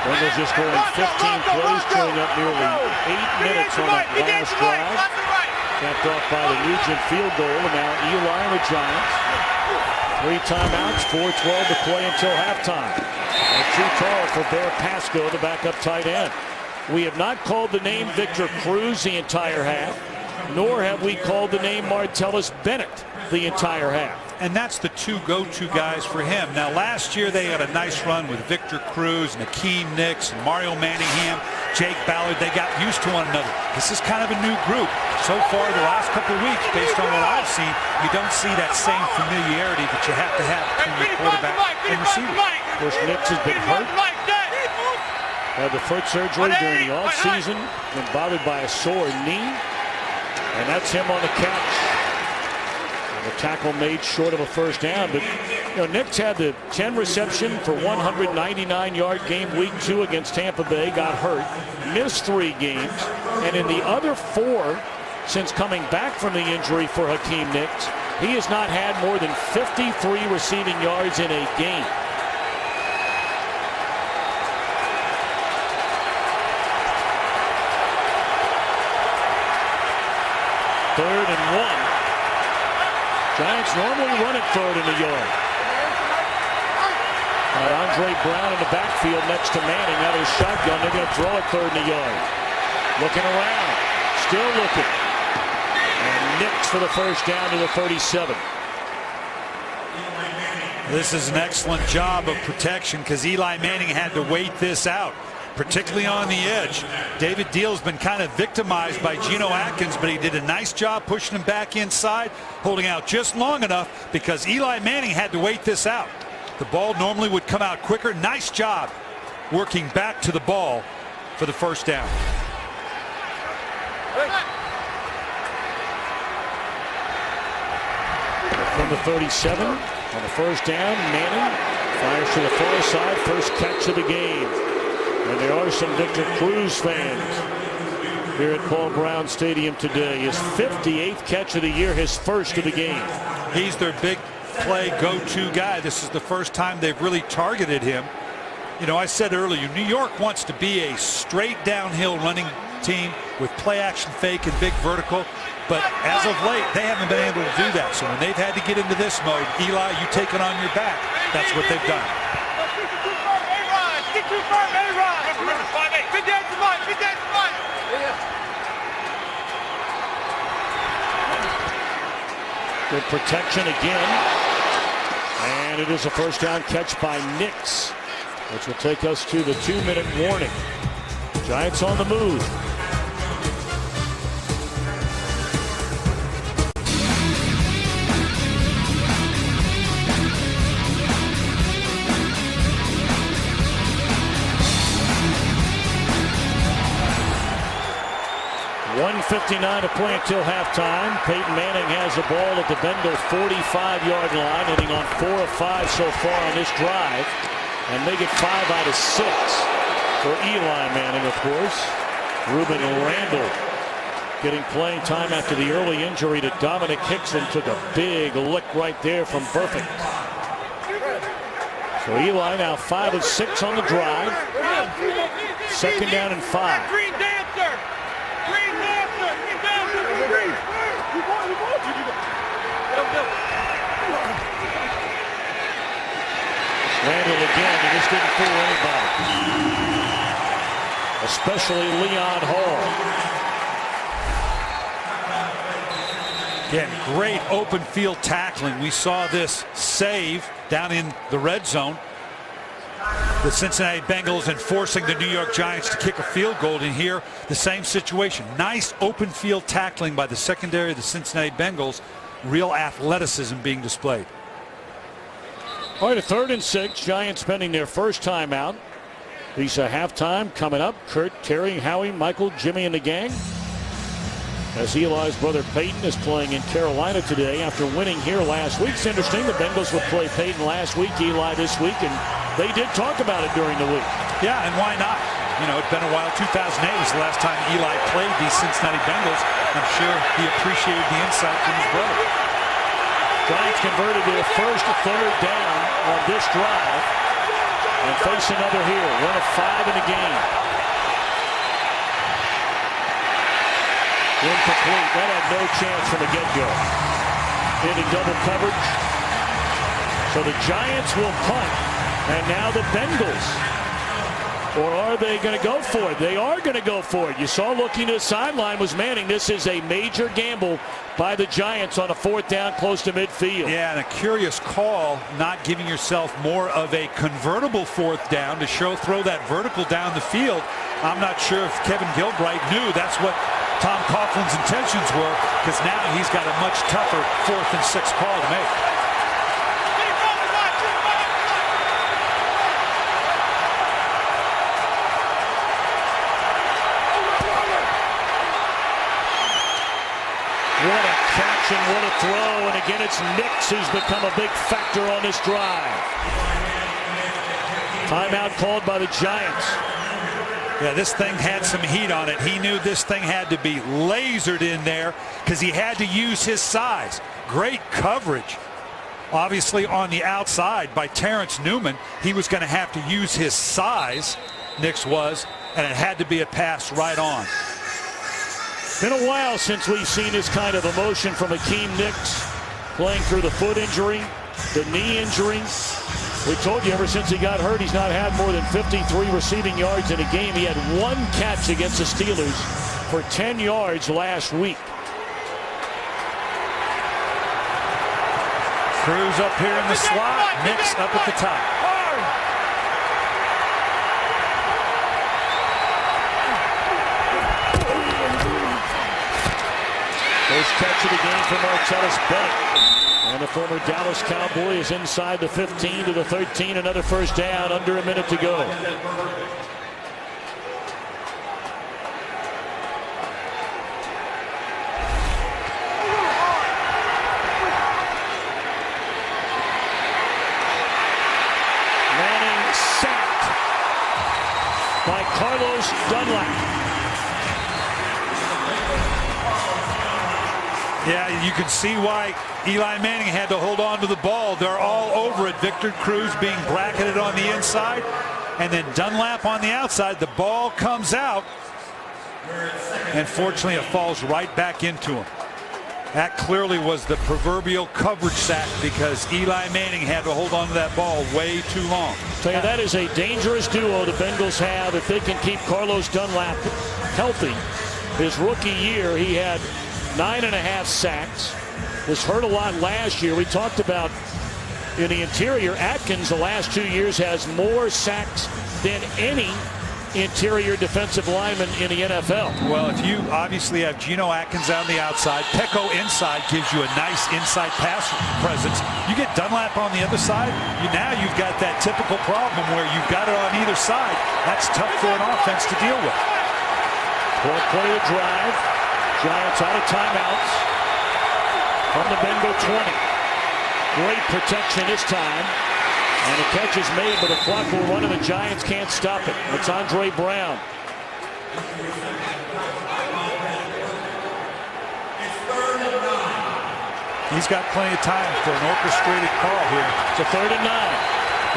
Bengals just going 15 plays, chewing up nearly 8 minutes on that last drive. Capped off by the Nugent field goal, and now Eli and the Giants. 3 timeouts, 4:12 to play until halftime. And too tall for Bear Pasco, the backup tight end. We have not called the name Victor Cruz the entire half, nor have we called the name Martellus Bennett the entire half. And that's the 2 go-to guys for him. Now, last year they had a nice run with Victor Cruz, Nakeem Nicks, Mario Manningham, Jake Ballard. They got used to one another. This is kind of a new group. So far, the last couple of weeks, based on what I've seen, you don't see that same familiarity that you have to have between your quarterback and receiver. Of course, Nicks has been hurt. Had the foot surgery during the offseason. Been bothered by a sore knee. And that's him on the catch. The tackle made short of a first down, but Nicks had the 10 reception for 199-yard game week 2 against Tampa Bay, got hurt, missed 3 games, and in the other 4 since coming back from the injury for Hakeem Nicks, he has not had more than 53 receiving yards in a game. Third and 1. Giants normally run it third in the yard. Got Andre Brown in the backfield next to Manning. Out of his shotgun, they're going to throw it third in the yard. Looking around, still looking. And Nicks for the first down to the 37. This is an excellent job of protection, because Eli Manning had to wait this out, particularly on the edge. David Deal's been kind of victimized by Geno Atkins, but he did a nice job pushing him back inside, holding out just long enough, because Eli Manning had to wait this out. The ball normally would come out quicker. Nice job working back to the ball for the first down. From the 37 on the first down, Manning fires to the far side, first catch of the game. And there are some Victor Cruz fans here at Paul Brown Stadium today. His 58th catch of the year, his first of the game. He's their big play go-to guy. This is the first time they've really targeted him. You know, I said earlier, New York wants to be a straight downhill running team with play action fake and big vertical. But as of late, they haven't been able to do that. So when they've had to get into this mode, Eli, you take it on your back. That's what they've done. Good protection again. And it is a first down catch by Nicks, which will take us to the 2-minute warning. Giants on the move. .59 to play until halftime. Peyton Manning has the ball at the Bengals 45-yard line, hitting on 4 of 5 so far on this drive. and make it 5 out of 6 for Eli Manning, of course. Ruben Randle getting playing time after the early injury to Dominic Hickson. Took a big lick right there from Burfict. So Eli now 5 of 6 on the drive. 2nd down and 5. Green dancer! Green dancer! Green dancer! Randle again, he just didn't fool anybody. Especially Leon Hall. Again, great open field tackling. We saw this save down in the red zone. The Cincinnati Bengals enforcing the New York Giants to kick a field goal in here. The same situation. Nice open field tackling by the secondary of the Cincinnati Bengals. Real athleticism being displayed. All right, a 3rd and 6. Giants spending their first time out. These are halftime coming up. Kurt, Terry, Howie, Michael, Jimmy, and the gang. As Eli's brother Peyton is playing in Carolina today after winning here last week. It's interesting, the Bengals would play Peyton last week, Eli this week, and they did talk about it during the week. Yeah, and why not? You know, it's been a while. 2008 was the last time Eli played these Cincinnati Bengals. I'm sure he appreciated the insight from his brother. Giants converted their first 3rd down on this drive and face another here. 1 of 5 in the game. Incomplete. That had no chance from the get-go. Into double coverage. So the Giants will punt. And now the Bengals. Or are they going to go for it? They are going to go for it. You saw looking to the sideline was Manning. This is a major gamble by the Giants on a 4th down close to midfield. Yeah, and a curious call, not giving yourself more of a convertible 4th down to throw that vertical down the field. I'm not sure if Kevin Gilbride knew that's what Tom Coughlin's intentions were, because now he's got a much tougher 4th and 6 call to make. What a catch and what a throw. And again, it's Nix who's become a big factor on this drive. Timeout called by the Giants. Yeah, this thing had some heat on it. He knew this thing had to be lasered in there because he had to use his size. Great coverage. Obviously on the outside by Terrence Newman. He was going to have to use his size, Nix was, and it had to be a pass right on. Been a while since we've seen this kind of emotion from Akeem Nix, playing through the foot injury, the knee injury. We told you ever since he got hurt, he's not had more than 53 receiving yards in a game. He had 1 catch against the Steelers for 10 yards last week. Cruz up here in the slot, Nix up at the top. First catch of the game for Martellus Bennett. And the former Dallas Cowboy is inside the 15 to the 13. Another first down, under a minute to go. Manning sacked by Carlos Dunlap. Yeah, you can see why Eli Manning had to hold on to the ball. They're all over it. Victor Cruz being bracketed on the inside, and then Dunlap on the outside. The ball comes out, and fortunately it falls right back into him. That clearly was the proverbial coverage sack because Eli Manning had to hold on to that ball way too long. Tell you, that is a dangerous duo the Bengals have if they can keep Carlos Dunlap healthy. His rookie year, he had 9.5 sacks. Was hurt a lot last year. We talked about in the interior, Atkins the last 2 years has more sacks than any interior defensive lineman in the NFL. Well, if you obviously have Geno Atkins on the outside, Pecco inside gives you a nice inside pass presence. You get Dunlap on the other side, now you've got that typical problem where you've got it on either side. That's tough for an offense to deal with. 4th play of drive. Giants out of timeouts from the Bengal 20. Great protection this time And the catch is made, but the clock will run and the Giants can't stop it. It's Andre Brown. He's got plenty of time for an orchestrated call here. It's a 3rd and 9.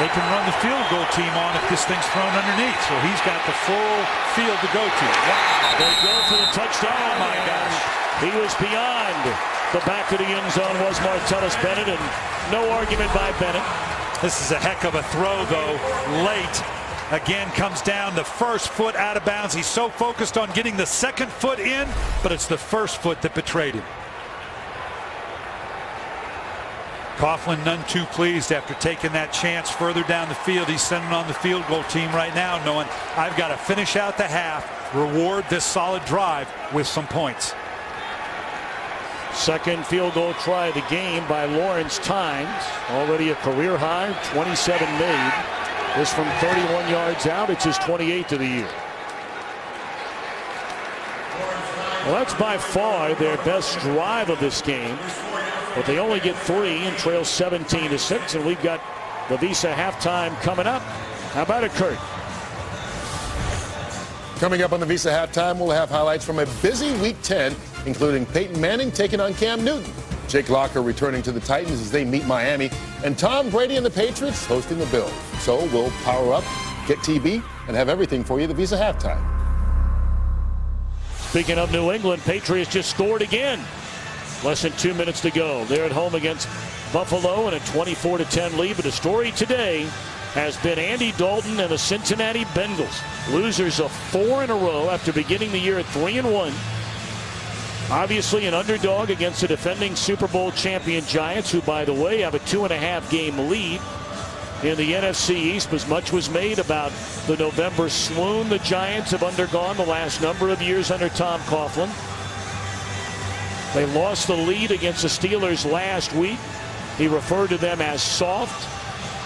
They can run the field goal team on if this thing's thrown underneath. So he's got the full field to go to. Wow. They go for the touchdown. Oh my gosh. He was beyond the back of the end zone was Martellus Bennett, and no argument by Bennett. This is a heck of a throw, though. Late. Again, comes down the first foot out of bounds. He's so focused on getting the second foot in, but it's the first foot that betrayed him. Coughlin none too pleased after taking that chance further down the field. He's sending on the field goal team right now, knowing I've got to finish out the half, reward this solid drive with some points. Second field goal try of the game by Lawrence Tynes. Already a career high, 27 made. This from 31 yards out. It's his 28th of the year. Well, that's by far their best drive of this game. But they only get 3 and trail 17-6. And we've got the Visa halftime coming up. How about it, Kurt? Coming up on the Visa halftime, we'll have highlights from a busy Week 10, including Peyton Manning taking on Cam Newton, Jake Locker returning to the Titans as they meet Miami, and Tom Brady and the Patriots hosting the Bills. So we'll power up, get TB, and have everything for you at the Visa halftime. Speaking of New England, Patriots just scored again. Less than 2 minutes to go. They're at home against Buffalo in a 24-10 lead. But the story today has been Andy Dalton and the Cincinnati Bengals. Losers of 4 in a row after beginning the year at 3-1. Obviously an underdog against the defending Super Bowl champion Giants, who, by the way, have a 2.5 game lead in the NFC East. But much was made about the November swoon the Giants have undergone the last number of years under Tom Coughlin. They lost the lead against the Steelers last week. He referred to them as soft.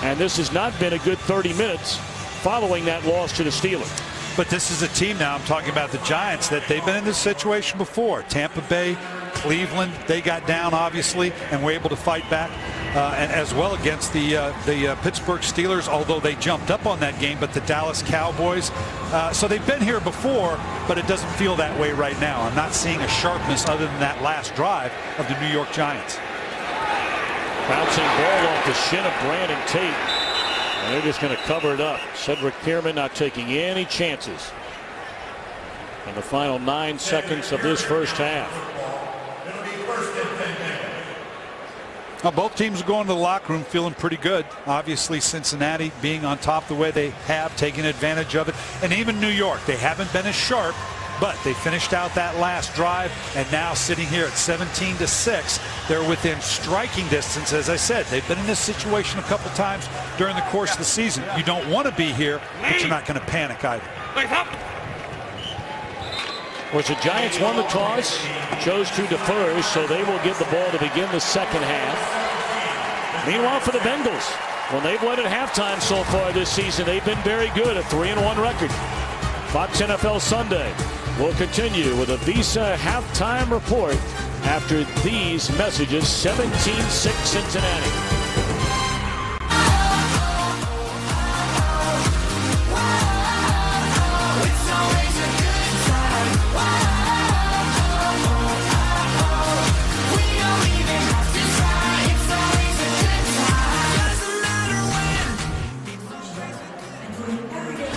And this has not been a good 30 minutes following that loss to the Steelers. But this is a team now, I'm talking about the Giants, that they've been in this situation before. Tampa Bay, Cleveland, they got down, obviously, and were able to fight back. And as well against the Pittsburgh Steelers, although they jumped up on that game, but the Dallas Cowboys. So they've been here before, but it doesn't feel that way right now. I'm not seeing a sharpness other than that last drive of the New York Giants. Bouncing ball off the shin of Brandon Tate. And they're just going to cover it up. Cedric Pierman not taking any chances in the final 9 seconds of this first half. Well, both teams are going to the locker room feeling pretty good. Obviously, Cincinnati being on top the way they have, taking advantage of it. And even New York, they haven't been as sharp, but they finished out that last drive. And now sitting here at 17-6, they're within striking distance. As I said, they've been in this situation a couple times during the course of the season. You don't want to be here, but you're not going to panic either. Of course, the Giants won the toss, chose to defer, so they will get the ball to begin the second half. Meanwhile, for the Bengals, when they've led at halftime so far this season, they've been very good, a 3-1 record. Fox NFL Sunday will continue with a Visa halftime report after these messages. 17-6 Cincinnati.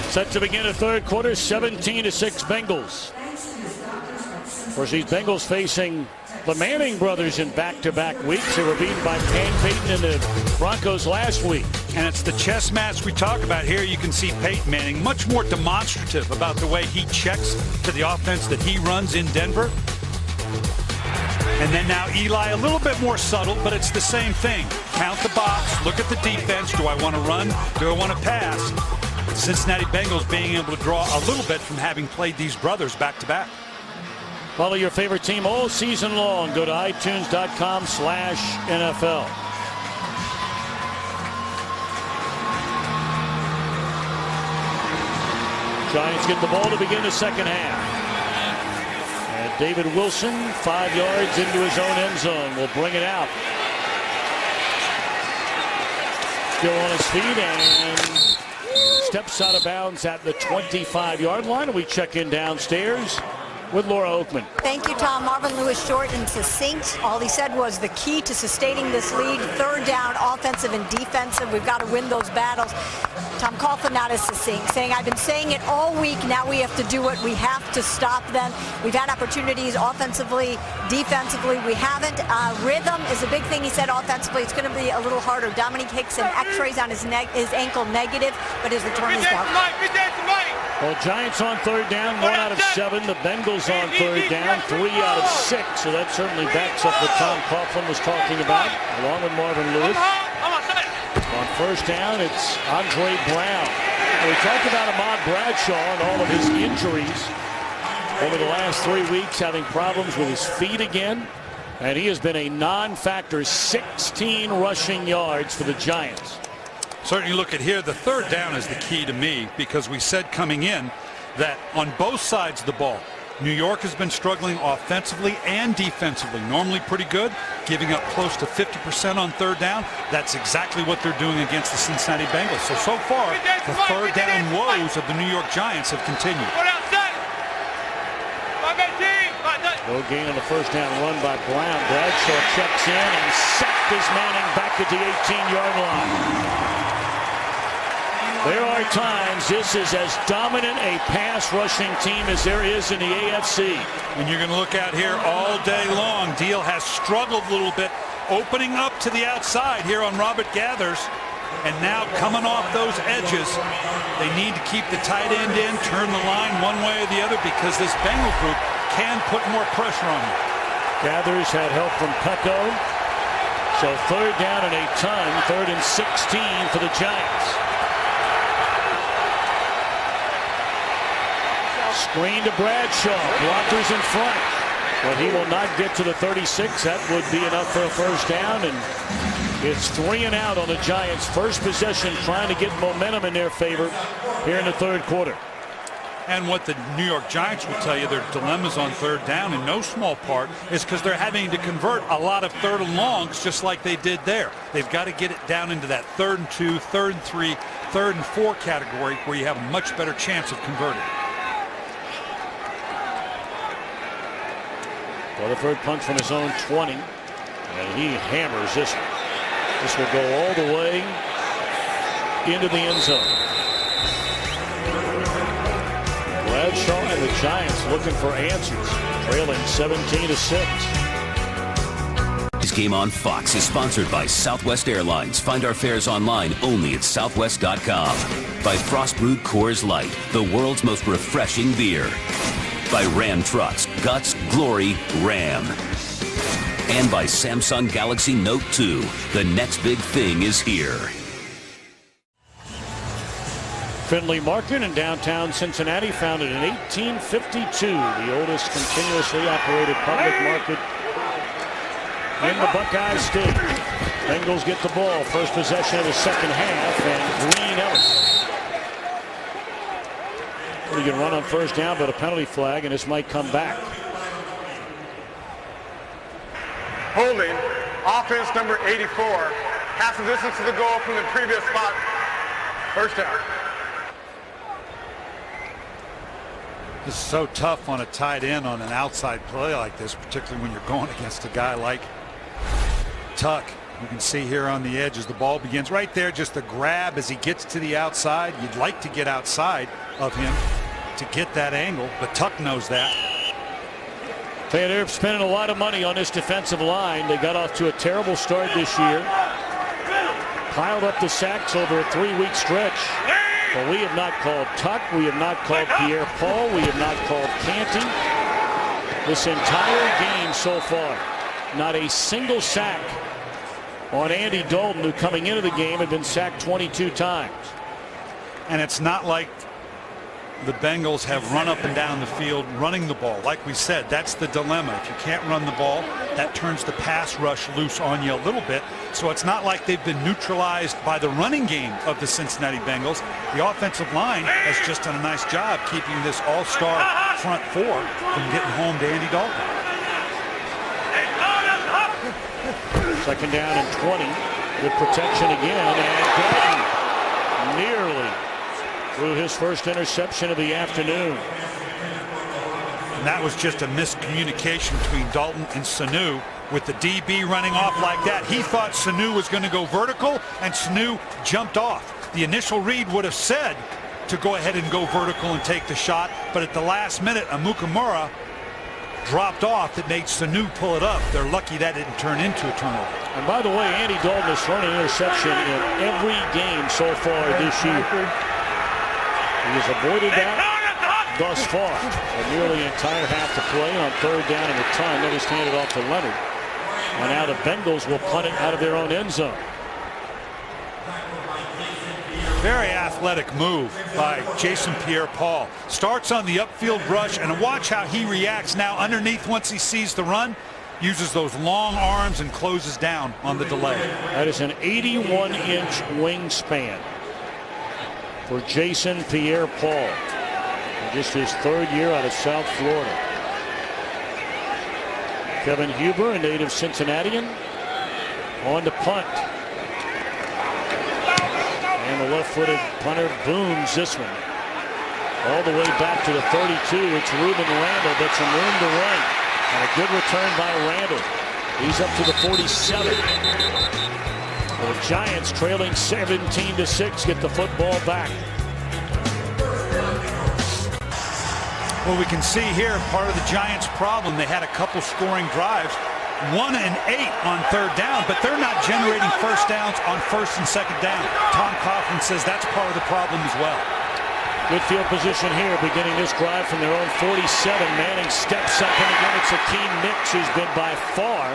Set to begin the third quarter, 17-6 Bengals. Of course, these Bengals facing the Manning brothers in back-to-back weeks. They were beaten by Peyton and the Broncos last week. And it's the chess match we talk about here. You can see Peyton Manning much more demonstrative about the way he checks to the offense that he runs in Denver. And then now Eli a little bit more subtle, but it's the same thing. Count the box, look at the defense. Do I want to run? Do I want to pass? Cincinnati Bengals being able to draw a little bit from having played these brothers back-to-back. Follow your favorite team all season long. Go to iTunes.com/NFL. Giants get the ball to begin the second half. And David Wilson, 5 yards into his own end zone, will bring it out. still on his feet and steps out of bounds at the 25-yard line. We check in downstairs with Laura Oakman. Thank you, Tom. Marvin Lewis short and succinct. All he said was the key to sustaining this lead, third down, offensive and defensive. We've got to win those battles. Tom Coughlin not as succinct, saying, I've been saying it all week. Now we have to do it. We have to stop them. We've had opportunities offensively, defensively. We haven't. Rhythm is a big thing. He said offensively it's going to be a little harder. Dominique Hickson, x-rays on his ankle negative, but his return is down. Well, Giants on third down, 1 out of 7. The Bengals on third down, 3 out of 6. So that certainly backs up what Tom Coughlin was talking about, along with Marvin Lewis. On first down, it's Andre Brown. We talked about Ahmad Bradshaw and all of his injuries over the last 3 weeks, having problems with his feet again. And he has been a non-factor, 16 rushing yards for the Giants. Certainly look at here, the third down is the key to me, because we said coming in that on both sides of the ball, New York has been struggling offensively and defensively. Normally pretty good, giving up close to 50% on third down. That's exactly what they're doing against the Cincinnati Bengals. So far, the third down woes of the New York Giants have continued. No gain on the first down run by Brown. Bradshaw checks in and sacked as Manning back at the 18-yard line. There are times this is as dominant a pass rushing team as there is in the AFC. And you're going to look out here all day long. Deal has struggled a little bit, opening up to the outside here on Robert Gathers. And now coming off those edges, they need to keep the tight end in, turn the line one way or the other, because this Bengal group can put more pressure on them. Gathers had help from Pecco. So third down and a ton, 3rd and 16 for the Giants. Screen to Bradshaw, blockers in front, but he will not get to the 36. That would be enough for a first down, and it's 3 and out on the Giants' first possession, trying to get momentum in their favor here in the third quarter. And what the New York Giants will tell you, their dilemmas on third down in no small part is because they're having to convert a lot of third and longs, just like they did there. They've got to get it down into that 3rd and 2, 3rd and 3, 3rd and 4 category where you have a much better chance of converting. Rutherford punts from his own 20, and he hammers this one. This will go all the way into the end zone. Bradshaw and the Giants looking for answers, trailing 17-6. This game on Fox is sponsored by Southwest Airlines. Find our fares online only at southwest.com. By Frost Brewed Coors Light, the world's most refreshing beer. By Ram Trucks, Guts, Glory, Ram. And by Samsung Galaxy Note 2. The next big thing is here. Findlay Market in downtown Cincinnati, founded in 1852, the oldest continuously operated public market in the Buckeye State. Bengals get the ball, first possession of the second half, and Green Ellis. He can run on first down, but a penalty flag, and this might come back. Holding, offense number 84, half the distance to the goal from the previous spot. First down. This is so tough on a tight end on an outside play like this, particularly when you're going against a guy like Tuck. You can see here on the edge as the ball begins right there, just a grab as he gets to the outside. You'd like to get outside of him to get that angle, but Tuck knows that. They're spending a lot of money on this defensive line. They got off to a terrible start this year. Piled up the sacks over a 3-week stretch. But we have not called Tuck. We have not called Pierre-Paul. We have not called Canty. This entire game so far, not a single sack on Andy Dalton, who coming into the game had been sacked 22 times. And it's not like the Bengals have run up and down the field running the ball. Like we said, that's the dilemma. If you can't run the ball, that turns the pass rush loose on you a little bit. So it's not like they've been neutralized by the running game of the Cincinnati Bengals. The offensive line has just done a nice job keeping this all-star front four from getting home to Andy Dalton. Second down and 20. Good protection again, and Dalton nearly threw his first interception of the afternoon. And that was just a miscommunication between Dalton and Sanu with the DB running off like that. He thought Sanu was going to go vertical, and Sanu jumped off. The initial read would have said to go ahead and go vertical and take the shot, but at the last minute, Amukamara dropped off that made Sanu pull it up. They're lucky that didn't turn into a turnover. And by the way, Andy Dalton has thrown an interception in every game so far this year. He has avoided that thus far. A nearly entire half to play on third down and a ton. That is handed off to Leonard. And now the Bengals will punt it out of their own end zone. Very athletic move by Jason Pierre-Paul. Starts on the upfield rush, and watch how he reacts now underneath once he sees the run. Uses those long arms and closes down on the delay. That is an 81-inch wingspan for Jason Pierre-Paul. Just his third year out of South Florida. Kevin Huber, a native Cincinnatian, on to punt. And the left-footed punter booms this one all the way back to the 32. It's Ruben Randall, but some room to run. And a good return by Randall. He's up to the 47. The Giants trailing 17-6 get the football back. Well, we can see here part of the Giants' problem. They had a couple scoring drives, 1 and 8 on third down, but they're not generating first downs on first and second down. Tom Coughlin says that's part of the problem as well. Good field position here, beginning this drive from their own 47. Manning steps up, and again it's Akeem Nicks, who's been by far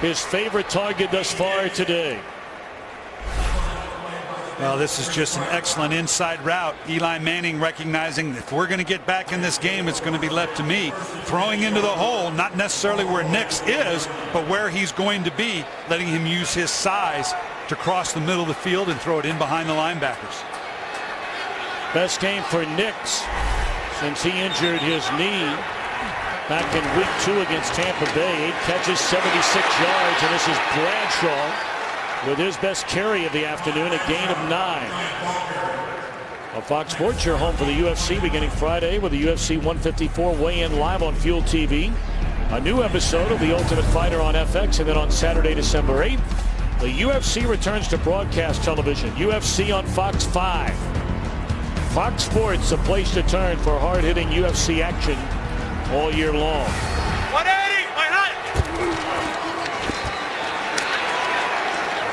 his favorite target thus far today. Well, this is just an excellent inside route. Eli Manning recognizing if we're going to get back in this game, it's going to be left to me. Throwing into the hole, not necessarily where Nicks is, but where he's going to be, letting him use his size to cross the middle of the field and throw it in behind the linebackers. Best game for Nicks since he injured his knee back in week 2 against Tampa Bay. 8 catches, 76 yards, and this is Bradshaw with his best carry of the afternoon, a gain of 9. On Fox Sports, your home for the UFC, beginning Friday with the UFC 154 weigh-in live on Fuel TV. A new episode of The Ultimate Fighter on FX, and then on Saturday, December 8th, the UFC returns to broadcast television. UFC on Fox 5. Fox Sports, a place to turn for hard-hitting UFC action all year long. 180, my hot.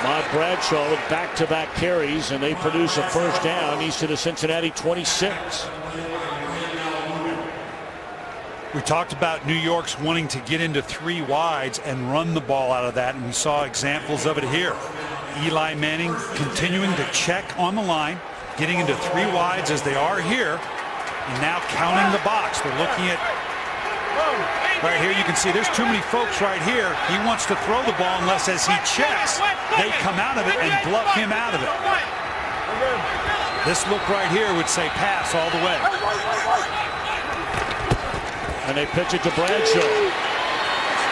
Ahmad Bradshaw with back-to-back carries, and they produce a first down. He's to the Cincinnati 26. We talked about New York's wanting to get into 3 wides and run the ball out of that, and we saw examples of it here. Eli Manning continuing to check on the line, getting into 3 wides as they are here, and now counting the box. They're looking at right here. You can see there's too many folks right here. He wants to throw the ball unless, as he checks, they come out of it and bluff him out of it. This look right here would say pass all the way. And they pitch it to Bradshaw.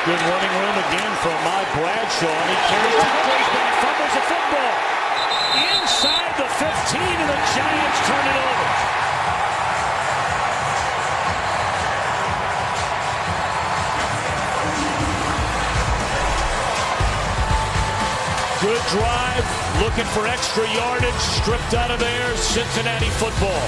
Good running room again for Ahmad Bradshaw. And he carries it, goes back, fumbles the football. Inside the 15, and the Giants turn it over. Good drive, looking for extra yardage, stripped out of there, Cincinnati football.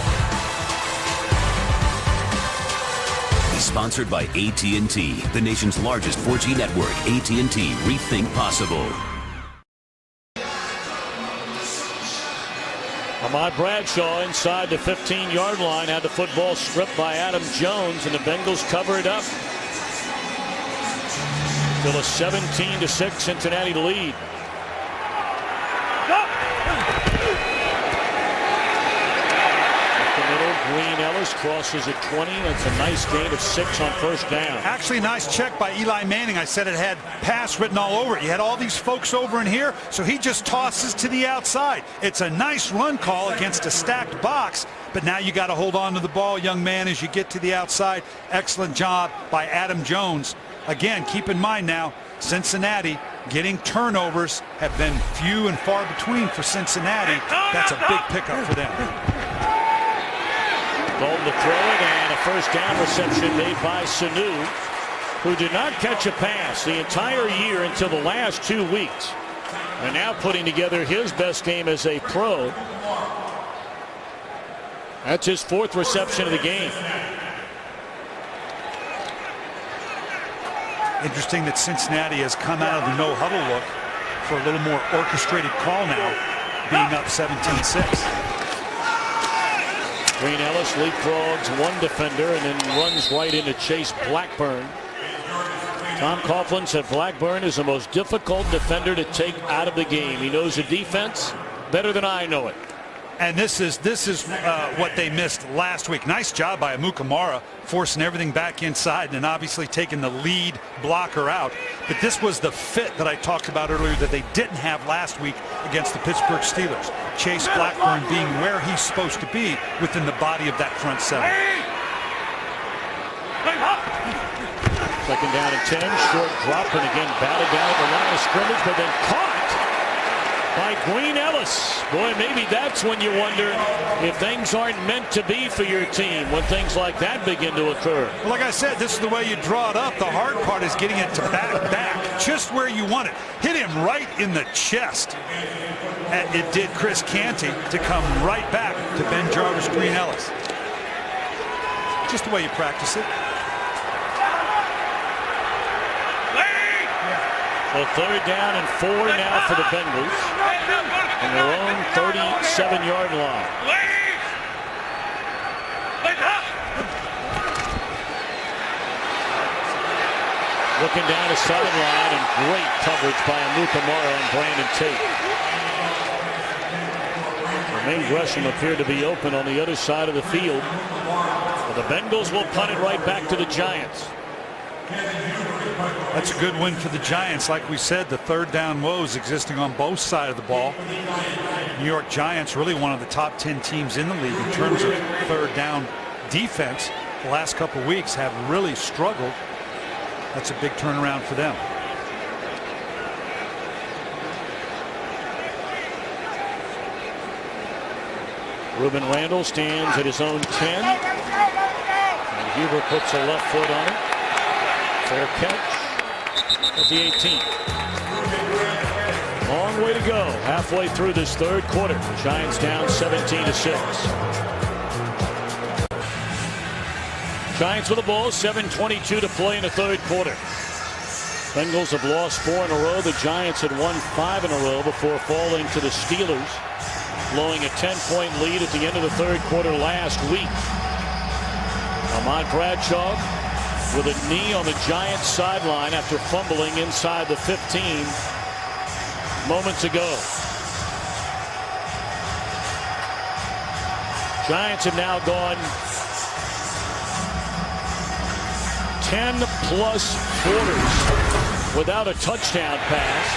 Sponsored by AT&T, the nation's largest 4G network. AT&T, rethink possible. Ahmad Bradshaw inside the 15-yard line, had the football stripped by Adam Jones, and the Bengals cover it up. Still a 17-6 Cincinnati lead. Green Ellis crosses at 20. That's a nice gain of 6 on first down. Actually, nice check by Eli Manning. I said it had pass written all over it. You had all these folks over in here, so he just tosses to the outside. It's a nice run call against a stacked box, but now you got to hold on to the ball, young man, as you get to the outside. Excellent job by Adam Jones. Again, keep in mind now, Cincinnati Getting turnovers have been few and far between for Cincinnati. That's a big pickup for them. Dalton to throw it, and a first down reception made by Sanu, who did not catch a pass the entire year until the last 2 weeks. And now putting together his best game as a pro. That's his 4th reception of the game. Interesting that Cincinnati has come out of the no-huddle look for a little more orchestrated call now, being up 17-6. Green Ellis leapfrogs one defender and then runs right into Chase Blackburn. Tom Coughlin said Blackburn is the most difficult defender to take out of the game. He knows the defense better than I know it. And this is what they missed last week. Nice job by Amukamara, forcing everything back inside and obviously taking the lead blocker out. But this was the fit that I talked about earlier that they didn't have last week against the Pittsburgh Steelers. Chase Blackburn being where he's supposed to be within the body of that front seven. Second down and 10, short drop, and again batted down at the line of scrimmage, but then caught by Green Ellis. Boy, maybe that's when you wonder if things aren't meant to be for your team, when things like that begin to occur. Well, like I said, this is the way you draw it up. The hard part is getting it to back, just where you want it. Hit him right in the chest. And it did Chris Canty to come right back to Ben Jarvis Green Ellis. Just the way you practice it. So 3rd down and 4 now for the Bengals on their own 37-yard line. Looking down the sideline, and great coverage by Amukamara and Brandon Tate. Jermaine Gresham appeared to be open on the other side of the field. But the Bengals will punt it right back to the Giants. That's a good win for the Giants. Like we said, the 3rd down woes existing on both sides of the ball. New York Giants really one of the top 10 teams in the league in terms of 3rd down defense. The last couple of weeks have really struggled. That's a big turnaround for them. Ruben Randall stands at his own 10. And Huber puts a left foot on it. Fair catch at the 18. Long way to go. Halfway through this 3rd quarter. Giants down 17-6. Giants with the ball. 7:22 to play in the 3rd quarter. Bengals have lost 4 in a row. The Giants had won 5 in a row before falling to the Steelers, blowing a 10-point lead at the end of the 3rd quarter last week. Ahmad Bradshaw with a knee on the Giants sideline after fumbling inside the 15 moments ago. Giants have now gone 10-plus quarters without a touchdown pass.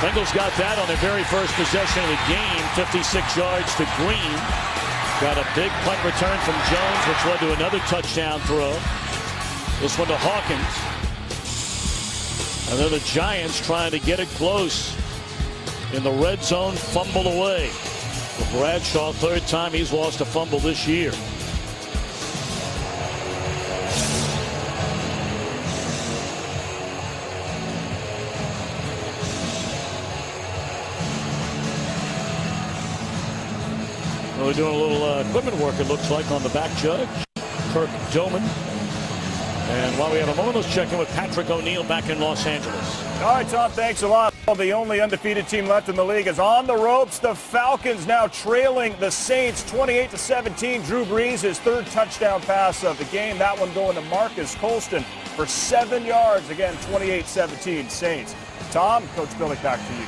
Bengals got that on their very first possession of the game, 56 yards to Green. Got a big punt return from Jones, which led to another touchdown throw. This one to Hawkins. And then the Giants trying to get it close in the red zone, fumble away. For Bradshaw, 3rd time he's lost a fumble this year. Well, we're doing a little equipment work, it looks like, on the back judge, Kirk Doman. And while we have a moment, let's check in with Patrick O'Neill back in Los Angeles. All right, Tom, thanks a lot. The only undefeated team left in the league is on the ropes. The Falcons now trailing the Saints 28-17. Drew Brees, his 3rd touchdown pass of the game. That one going to Marcus Colston for 7 yards. Again, 28-17 Saints. Tom, Coach Billick, back to you.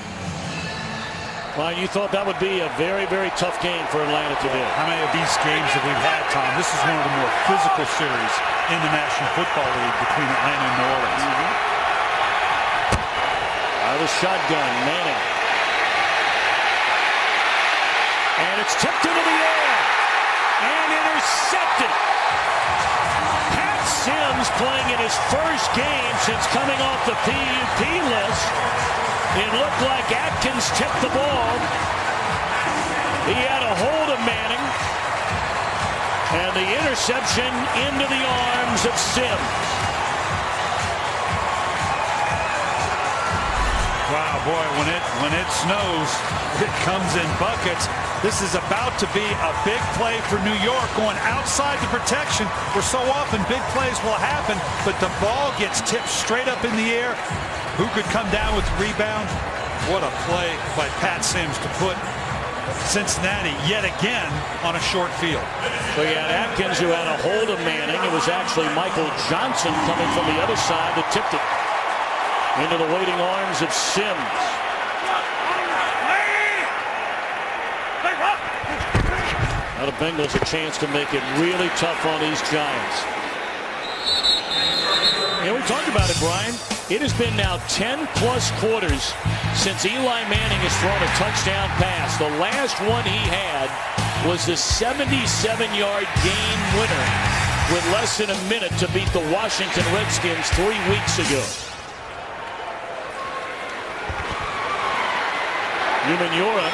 Ryan, you thought that would be a very, very tough game for Atlanta today. How many of these games have we had, Tom? This is one of the more physical series in the National Football League between Atlanta and New Orleans. Out of the shotgun, Manning. And it's tipped into the air. And intercepted. Pat Sims playing in his first game since coming off the PUP list. It looked like Atkins tipped the ball. He had a hold of Manning. And the interception into the arms of Sims. Wow, boy, when it snows, it comes in buckets. This is about to be a big play for New York, going outside the protection, where so often big plays will happen, but the ball gets tipped straight up in the air. Who could come down with the rebound? What a play by Pat Sims to put Cincinnati yet again on a short field. So you had Atkins, who had a hold of Manning. It was actually Michael Johnson coming from the other side that tipped it into the waiting arms of Sims. Now the Bengals a chance to make it really tough on these Giants. We talked about it, Brian. It has been now 10-plus quarters since Eli Manning has thrown a touchdown pass. The last one he had was the 77-yard game winner with less than a minute to beat the Washington Redskins 3 weeks ago. Umenyiora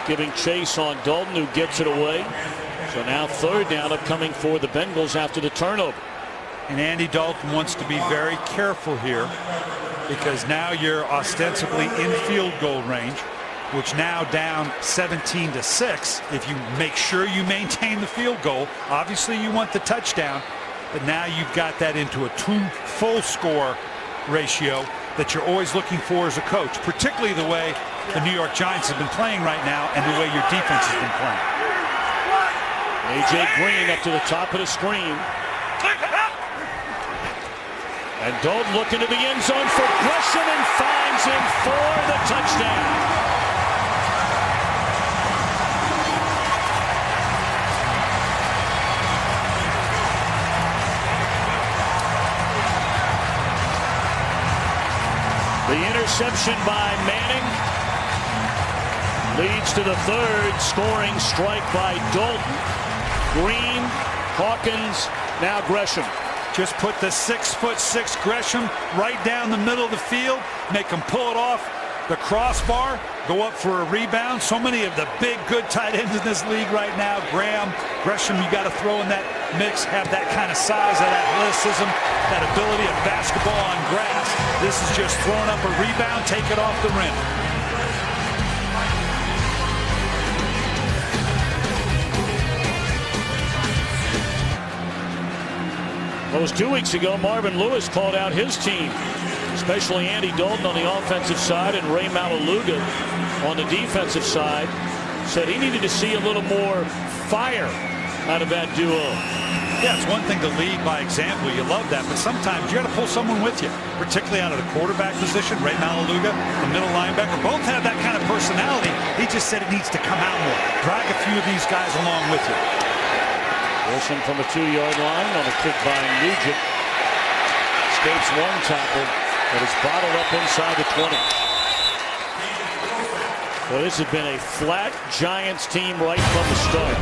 giving chase on Dalton, who gets it away. So now third down upcoming for the Bengals after the turnover. And Andy Dalton wants to be very careful here, because now you're ostensibly in field goal range, which now down 17-6. If you make sure you maintain the field goal, obviously you want the touchdown, but now you've got that into a 2 full score ratio that you're always looking for as a coach, particularly the way the New York Giants have been playing right now and the way your defense has been playing. A.J. Green up to the top of the screen. And Dalton looking to the end zone for Gresham and finds him for the touchdown. The interception by Manning leads to the third scoring strike by Dalton. Green, Hawkins, now Gresham. Just put the 6'6" Gresham right down the middle of the field, make him pull it off the crossbar, go up for a rebound. So many of the big, good tight ends in this league right now. Graham, Gresham, you got to throw in that mix, have that kind of size, that athleticism, that ability of basketball on grass. This is just throwing up a rebound, take it off the rim. It was 2 weeks ago, Marvin Lewis called out his team, especially Andy Dalton on the offensive side and Ray Maualuga on the defensive side. Said he needed to see a little more fire out of that duo. Yeah, it's one thing to lead by example. You love that. But sometimes you got to pull someone with you, particularly out of the quarterback position. Ray Maualuga, the middle linebacker, both have that kind of personality. He just said it needs to come out more. Drag a few of these guys along with you. Wilson from the 2-yard line on a kick by Nugent. Escapes one tackle, but is bottled up inside the 20. Well, this has been a flat Giants team right from the start.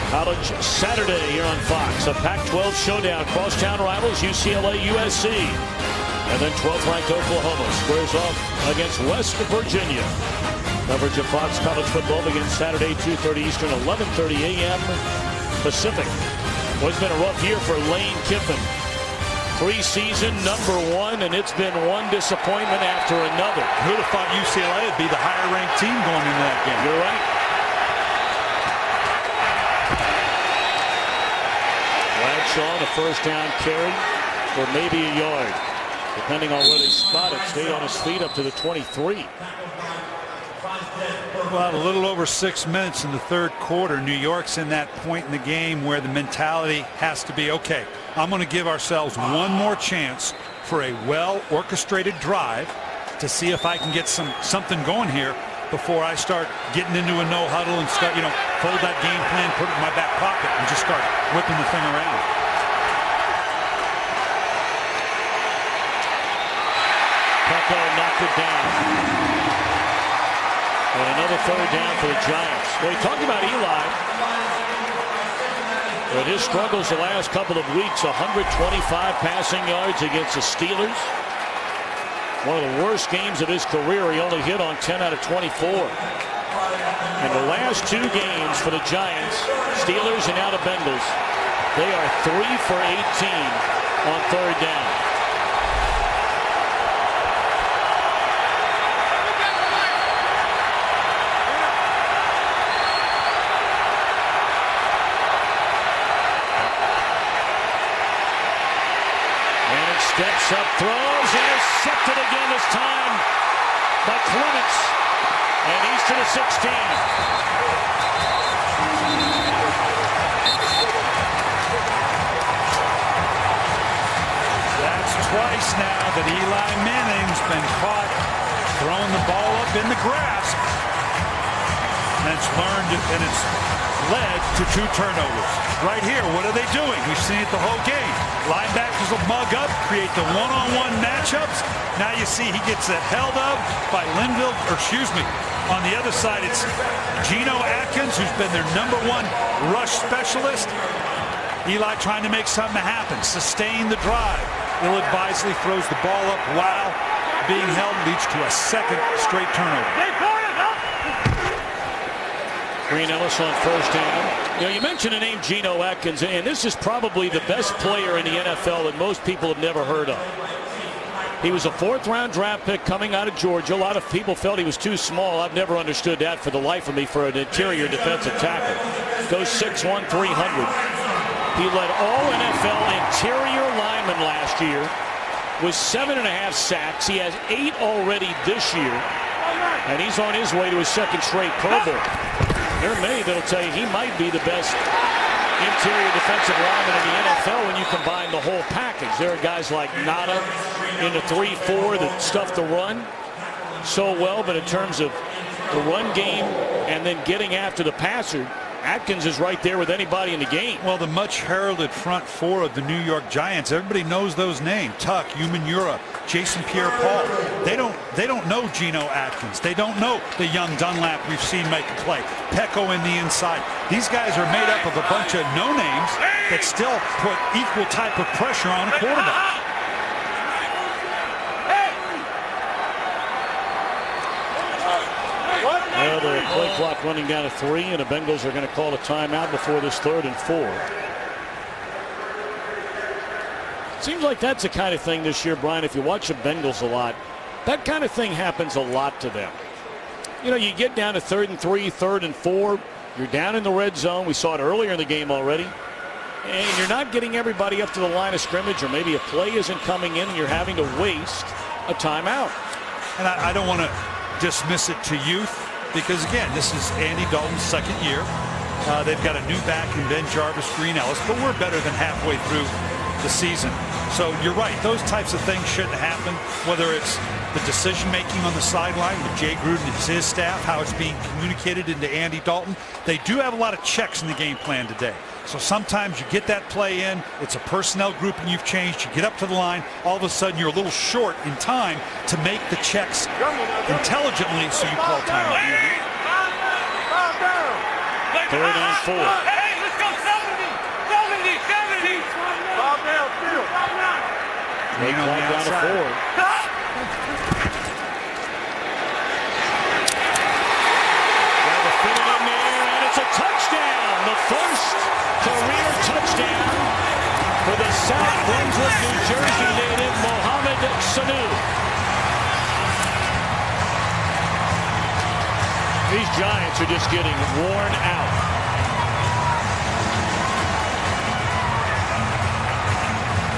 College Saturday here on Fox. A Pac-12 showdown. Crosstown rivals UCLA, USC. And then 12th ranked Oklahoma squares off against West Virginia. Coverage of Fox College Football begins Saturday, 2:30 Eastern, 11:30 a.m. Pacific. Well, it's been a rough year for Lane Kiffin. Preseason #1, and it's been one disappointment after another. Who'd have thought UCLA would be the higher-ranked team going into that game? You're right. Bradshaw, the first down carry for maybe a yard, depending on where they spot it. Stayed on his feet up to the 23. Well, a little over 6 minutes in the third quarter. New York's in that point in the game where the mentality has to be, okay, I'm going to give ourselves one more chance for a well-orchestrated drive to see if I can get something going here before I start getting into a no huddle and start, fold that game plan, put it in my back pocket, and just start whipping the thing around. Peppo knocked it down. And another third down for the Giants. Well, we talked about Eli. But his struggles the last couple of weeks, 125 passing yards against the Steelers. One of the worst games of his career. He only hit on 10 out of 24. And the last 2 games for the Giants, Steelers and now the Bengals, they are 3 for 18 on 3rd down. Steps up, throws, intercepted again this time by Clements. And he's to the 16. That's twice now that Eli Manning's been caught throwing the ball up in the grasp. And it's learned, and it's led to 2 turnovers. Right here, what are they doing? We've seen it the whole game. Linebackers will mug up, create the one-on-one matchups. Now you see he gets it held up by Linville, or excuse me, on the other side it's Geno Atkins, who's been their #1 rush specialist. Eli trying to make something happen, sustain the drive. Ill-advisedly throws the ball up while being held, leads to a 2nd straight turnover. Green Ellis on 1st down. You know, you mentioned the name Geno Atkins, and this is probably the best player in the NFL that most people have never heard of. He was a 4th-round draft pick coming out of Georgia. A lot of people felt he was too small. I've never understood that for the life of me for an interior defensive tackle. Goes 6'1", 300. He led all NFL interior linemen last year with 7.5 sacks. He has 8 already this year, and he's on his way to his 2nd straight Pro Bowl. There are many that'll tell you he might be the best interior defensive lineman in the NFL when you combine the whole package. There are guys like Nada in the 3-4 that stuff the run so well, but in terms of the run game and then getting after the passer, Atkins is right there with anybody in the game. Well, the much heralded front 4 of the New York Giants, everybody knows those names. Tuck, Umenyiora, Jason Pierre-Paul. They don't know Geno Atkins. They don't know the young Dunlap we've seen make a play. Pecco in the inside. These guys are made up of a bunch of no-names that still put equal type of pressure on a quarterback. Well, the play clock running down to 3, and the Bengals are going to call a timeout before this 3rd and 4. Seems like that's the kind of thing this year, Brian, if you watch the Bengals a lot, that kind of thing happens a lot to them. You know, you get down to 3rd and 3, 3rd and 4, you're down in the red zone. We saw it earlier in the game already. And you're not getting everybody up to the line of scrimmage, or maybe a play isn't coming in and you're having to waste a timeout. And I don't want to dismiss it to youth, because again, this is Andy Dalton's 2nd year. They've got a new back in Ben Jarvis, Green Ellis, but we're better than halfway through the season. So you're right, those types of things shouldn't happen, whether it's the decision making on the sideline with Jay Gruden and his staff, how it's being communicated into Andy Dalton. They do have a lot of checks in the game plan today. So sometimes you get that play in, it's a personnel group and you've changed, you get up to the line, all of a sudden you're a little short in time to make the checks intelligently, so you call timeout. 3rd and 4. Hey, let's go 70! 70! Ball down, still. Play clock down to 4. It's a touchdown, the first career touchdown for the South Brunswick, New Jersey native Mohamed Sanu. These Giants are just getting worn out.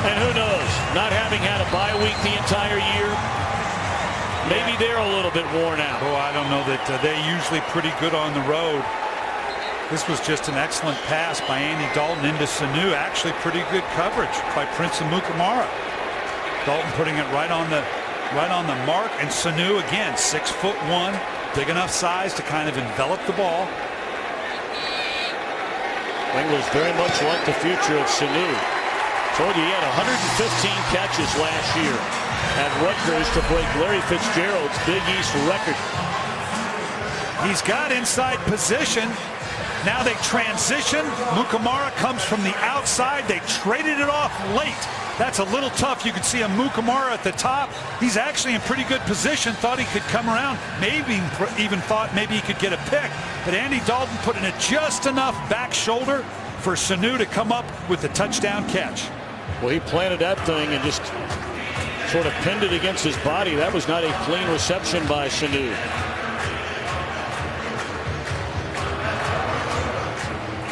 And who knows, not having had a bye week the entire year, maybe they're a little bit worn out. Oh, I don't know that they're usually pretty good on the road. This was just an excellent pass by Andy Dalton into Sanu. Actually pretty good coverage by Prince Amukamara. Dalton putting it right on the mark, and Sanu again, 6'1", big enough size to kind of envelop the ball. Bengals very much like the future of Sanu. Told you he had 115 catches last year at Rutgers to break Larry Fitzgerald's Big East record. He's got inside position. Now they transition. Mukamara comes from the outside. They traded it off late. That's a little tough. You can see Amukamara at the top. He's actually in pretty good position. Thought he could come around. Maybe even thought maybe he could get a pick. But Andy Dalton put in just enough back shoulder for Sanu to come up with the touchdown catch. Well, he planted that thing and just sort of pinned it against his body. That was not a clean reception by Sanu.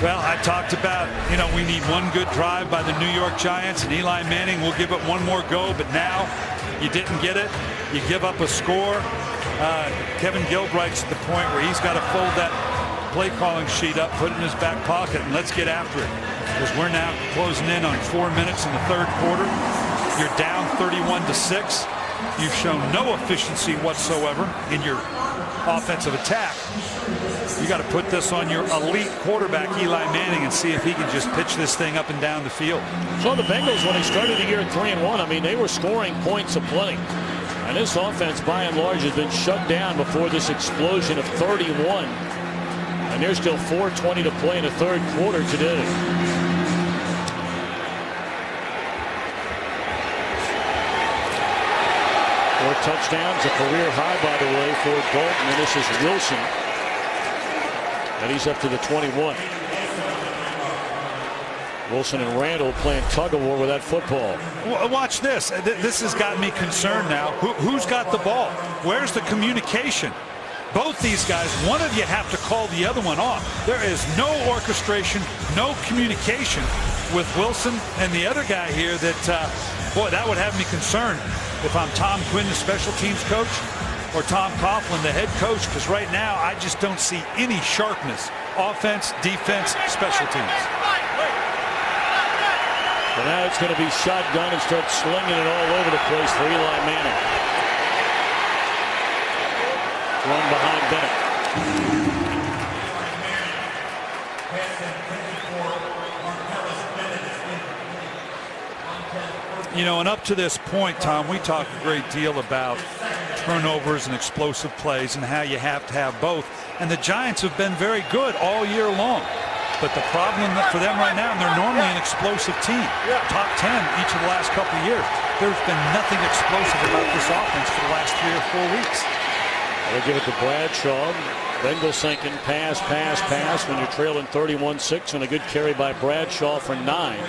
Well, I talked about, we need one good drive by the New York Giants, and Eli Manning will give it one more go, but now you didn't get it. You give up a score. Kevin Gilbride's at the point where he's got to fold that play calling sheet up, put it in his back pocket, and let's get after it. Because we're now closing in on 4 minutes in the third quarter. You're down 31-6. You've shown no efficiency whatsoever in your offensive attack. You got to put this on your elite quarterback, Eli Manning, and see if he can just pitch this thing up and down the field. So the Bengals, when they started the year at 3-1, I mean, they were scoring points aplenty. And this offense, by and large, has been shut down before this explosion of 31. And there's still 4:20 to play in the third quarter today. 4 touchdowns, a career high, by the way, for Dalton. And this is Wilson. And he's up to the 21. Wilson and Randall playing tug-of-war with that football. Watch this. This has got me concerned now. Who's got the ball? Where's the communication? Both these guys, one of you have to call the other one off. There is no orchestration, no communication with Wilson and the other guy here that, boy, that would have me concerned if I'm Tom Quinn, the special teams coach, or Tom Coughlin, the head coach, because right now I just don't see any sharpness. Offense, defense, special teams. But now it's going to be shotgun and start slinging it all over the place for Eli Manning. Run behind Bennett. And up to this point, Tom, we talk a great deal about turnovers and explosive plays and how you have to have both. And the Giants have been very good all year long. But the problem for them right now, and they're normally an explosive team, top 10 each of the last couple of years, there's been nothing explosive about this offense for the last 3 or 4 weeks. They'll give it to Bradshaw. Bengals thinking pass, pass, pass when you're trailing 31-6, and a good carry by Bradshaw for 9.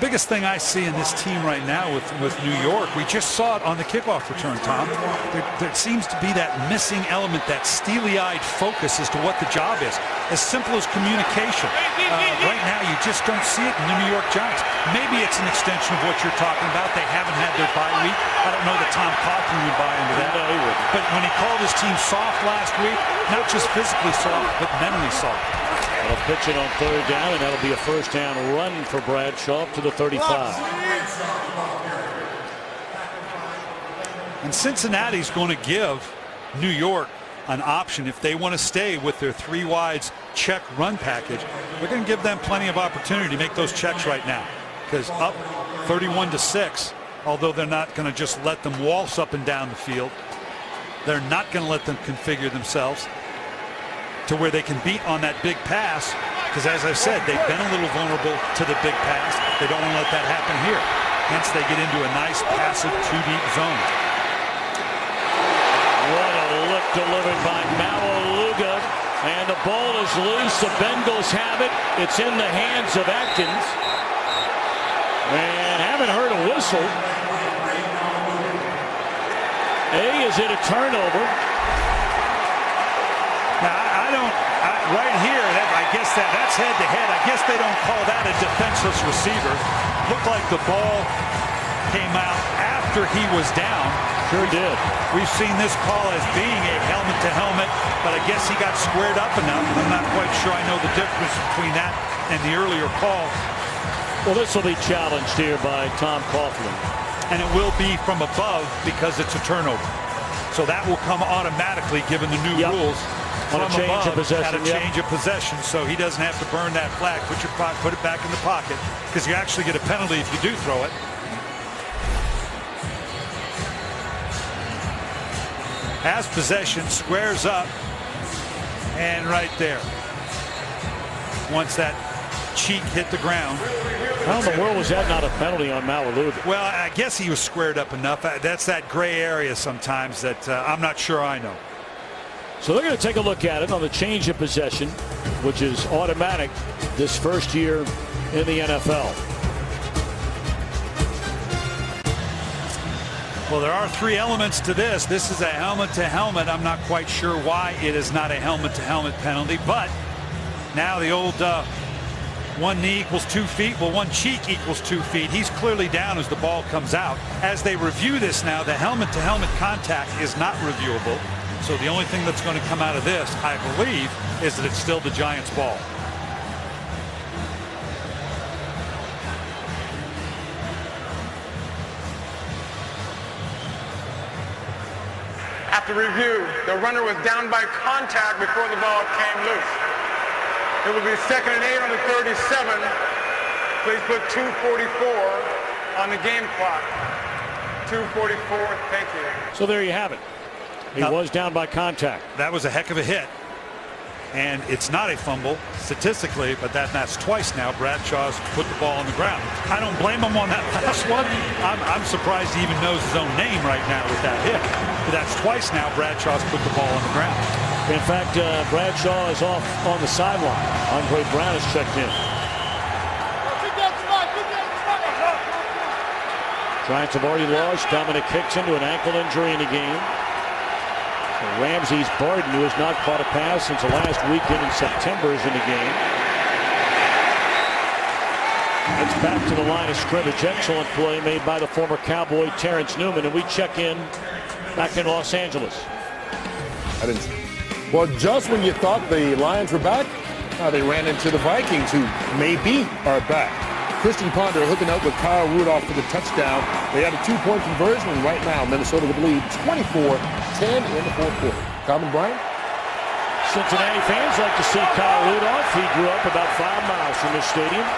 Biggest thing I see in this team right now with New York, we just saw it on the kickoff return, Tom. There seems to be that missing element, that steely-eyed focus as to what the job is. As simple as communication. Right now, you just don't see it in the New York Giants. Maybe it's an extension of what you're talking about. They haven't had their bye week. I don't know that Tom Coughlin would buy into that. No, he wouldn't. But when he called his team soft last week, not just physically soft, but mentally soft. They'll pitch it on third down, and that'll be a first down run for Bradshaw up to the 35. And Cincinnati's going to give New York an option if they want to stay with their 3 wides check run package. We're going to give them plenty of opportunity to make those checks right now, because up 31-6, although they're not going to just let them waltz up and down the field, they're not going to let them configure themselves to where they can beat on that big pass, because as I said, they've been a little vulnerable to the big pass. They don't want to let that happen here. Hence they get into a nice passive 2-deep zone. What a look delivered by Maualuga, and the ball is loose. The Bengals have it. It's in the hands of Atkins, and haven't heard a whistle. Is it a turnover? Right here, I guess that's head-to-head. I guess they don't call that a defenseless receiver. Looked like the ball came out after he was down. Sure did. We've seen this call as being a helmet-to-helmet, but I guess he got squared up enough. I'm not quite sure I know the difference between that and the earlier call. Well, this will be challenged here by Tom Coughlin. And it will be from above because it's a turnover. So that will come automatically given the new rules. On a change of possession. At a change of possession, so he doesn't have to burn that flag. Put it back in the pocket, because you actually get a penalty if you do throw it. Has possession, squares up, and right there. once that cheek hit the ground. How in the world was that not a penalty on Maualuga? Well, I guess he was squared up enough. That's that gray area sometimes that I'm not sure I know. So they're going to take a look at it on the change of possession, which is automatic this first year in the NFL. Well, there are three elements to this. This is a helmet-to-helmet. I'm not quite sure why it is not a helmet-to-helmet penalty, but now the old one knee equals 2 feet. Well, one cheek equals 2 feet. He's clearly down as the ball comes out. As they review this now, the helmet-to-helmet contact is not reviewable. So the only thing that's going to come out of this, I believe, is that it's still the Giants' ball. After review, the runner was down by contact before the ball came loose. It will be 2nd and 8 on the 37. Please put 2:44 on the game clock. 2:44, thank you. So there you have it. He was down by contact. That was a heck of a hit. And it's not a fumble statistically, but that's twice now Bradshaw's put the ball on the ground. I don't blame him on that last one. I'm surprised he even knows his own name right now with that hit. But that's twice now Bradshaw's put the ball on the ground. In fact, Bradshaw is off on the sideline. Andre Brown has checked in. Giants have already lost. Dominic Hicks into an ankle injury in the game. Ramses Barden, who has not caught a pass since the last weekend in September, is in the game. It's back to the line of scrimmage. Excellent play made by the former Cowboy Terrence Newman, and we check in back in Los Angeles. Well, just when you thought the Lions were back, they ran into the Vikings, who maybe are back. Christian Ponder hooking up with Kyle Rudolph for the touchdown. They had a 2-point conversion, and right now Minnesota would lead 24-10 in the fourth quarter. Carmen Bryant? Cincinnati fans like to see Kyle Rudolph. He grew up about 5 miles from this stadium.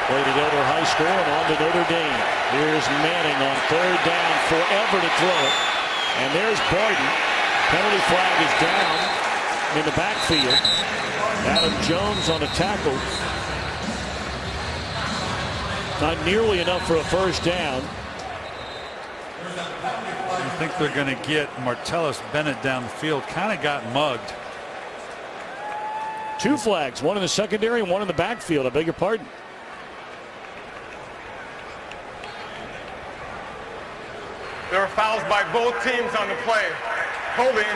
Played at Elder High School and on to Notre Dame. Here's Manning on 3rd down, forever to throw it. And there's Barden. Penalty flag is down in the backfield. Adam Jones on a tackle. Not nearly enough for a first down. I think they're going to get Martellus Bennett down the field. Kind of got mugged. 2 flags, one in the secondary and one in the backfield. I beg your pardon. There are fouls by both teams on the play. Holding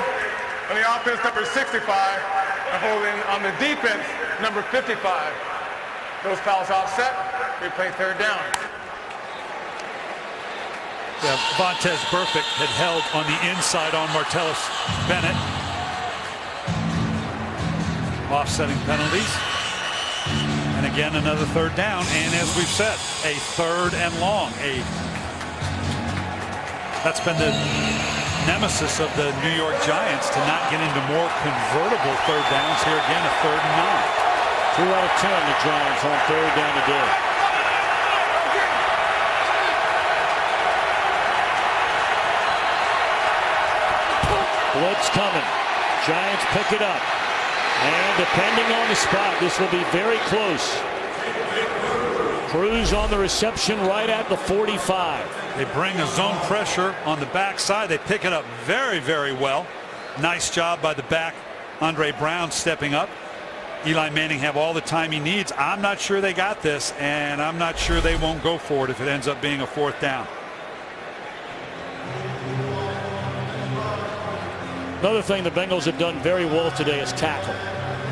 on the offense, number 65, and holding on the defense, number 55. Those fouls offset. They play 3rd down. Yeah, Vontez Burfict had held on the inside on Martellus Bennett. Offsetting penalties. And again, another 3rd down. And as we've said, a 3rd and long. That's been the nemesis of the New York Giants, to not get into more convertible 3rd downs. Here again, a 3rd and 9. 2 out of 10, the Giants on 3rd down today. Blitz coming. Giants pick it up. And depending on the spot, this will be very close. Cruz on the reception right at the 45. They bring a zone pressure on the backside. They pick it up very, very well. Nice job by the back. Andre Brown stepping up. Eli Manning have all the time he needs. I'm not sure they got this, and I'm not sure they won't go for it if it ends up being a 4th down. Another thing the Bengals have done very well today is tackle.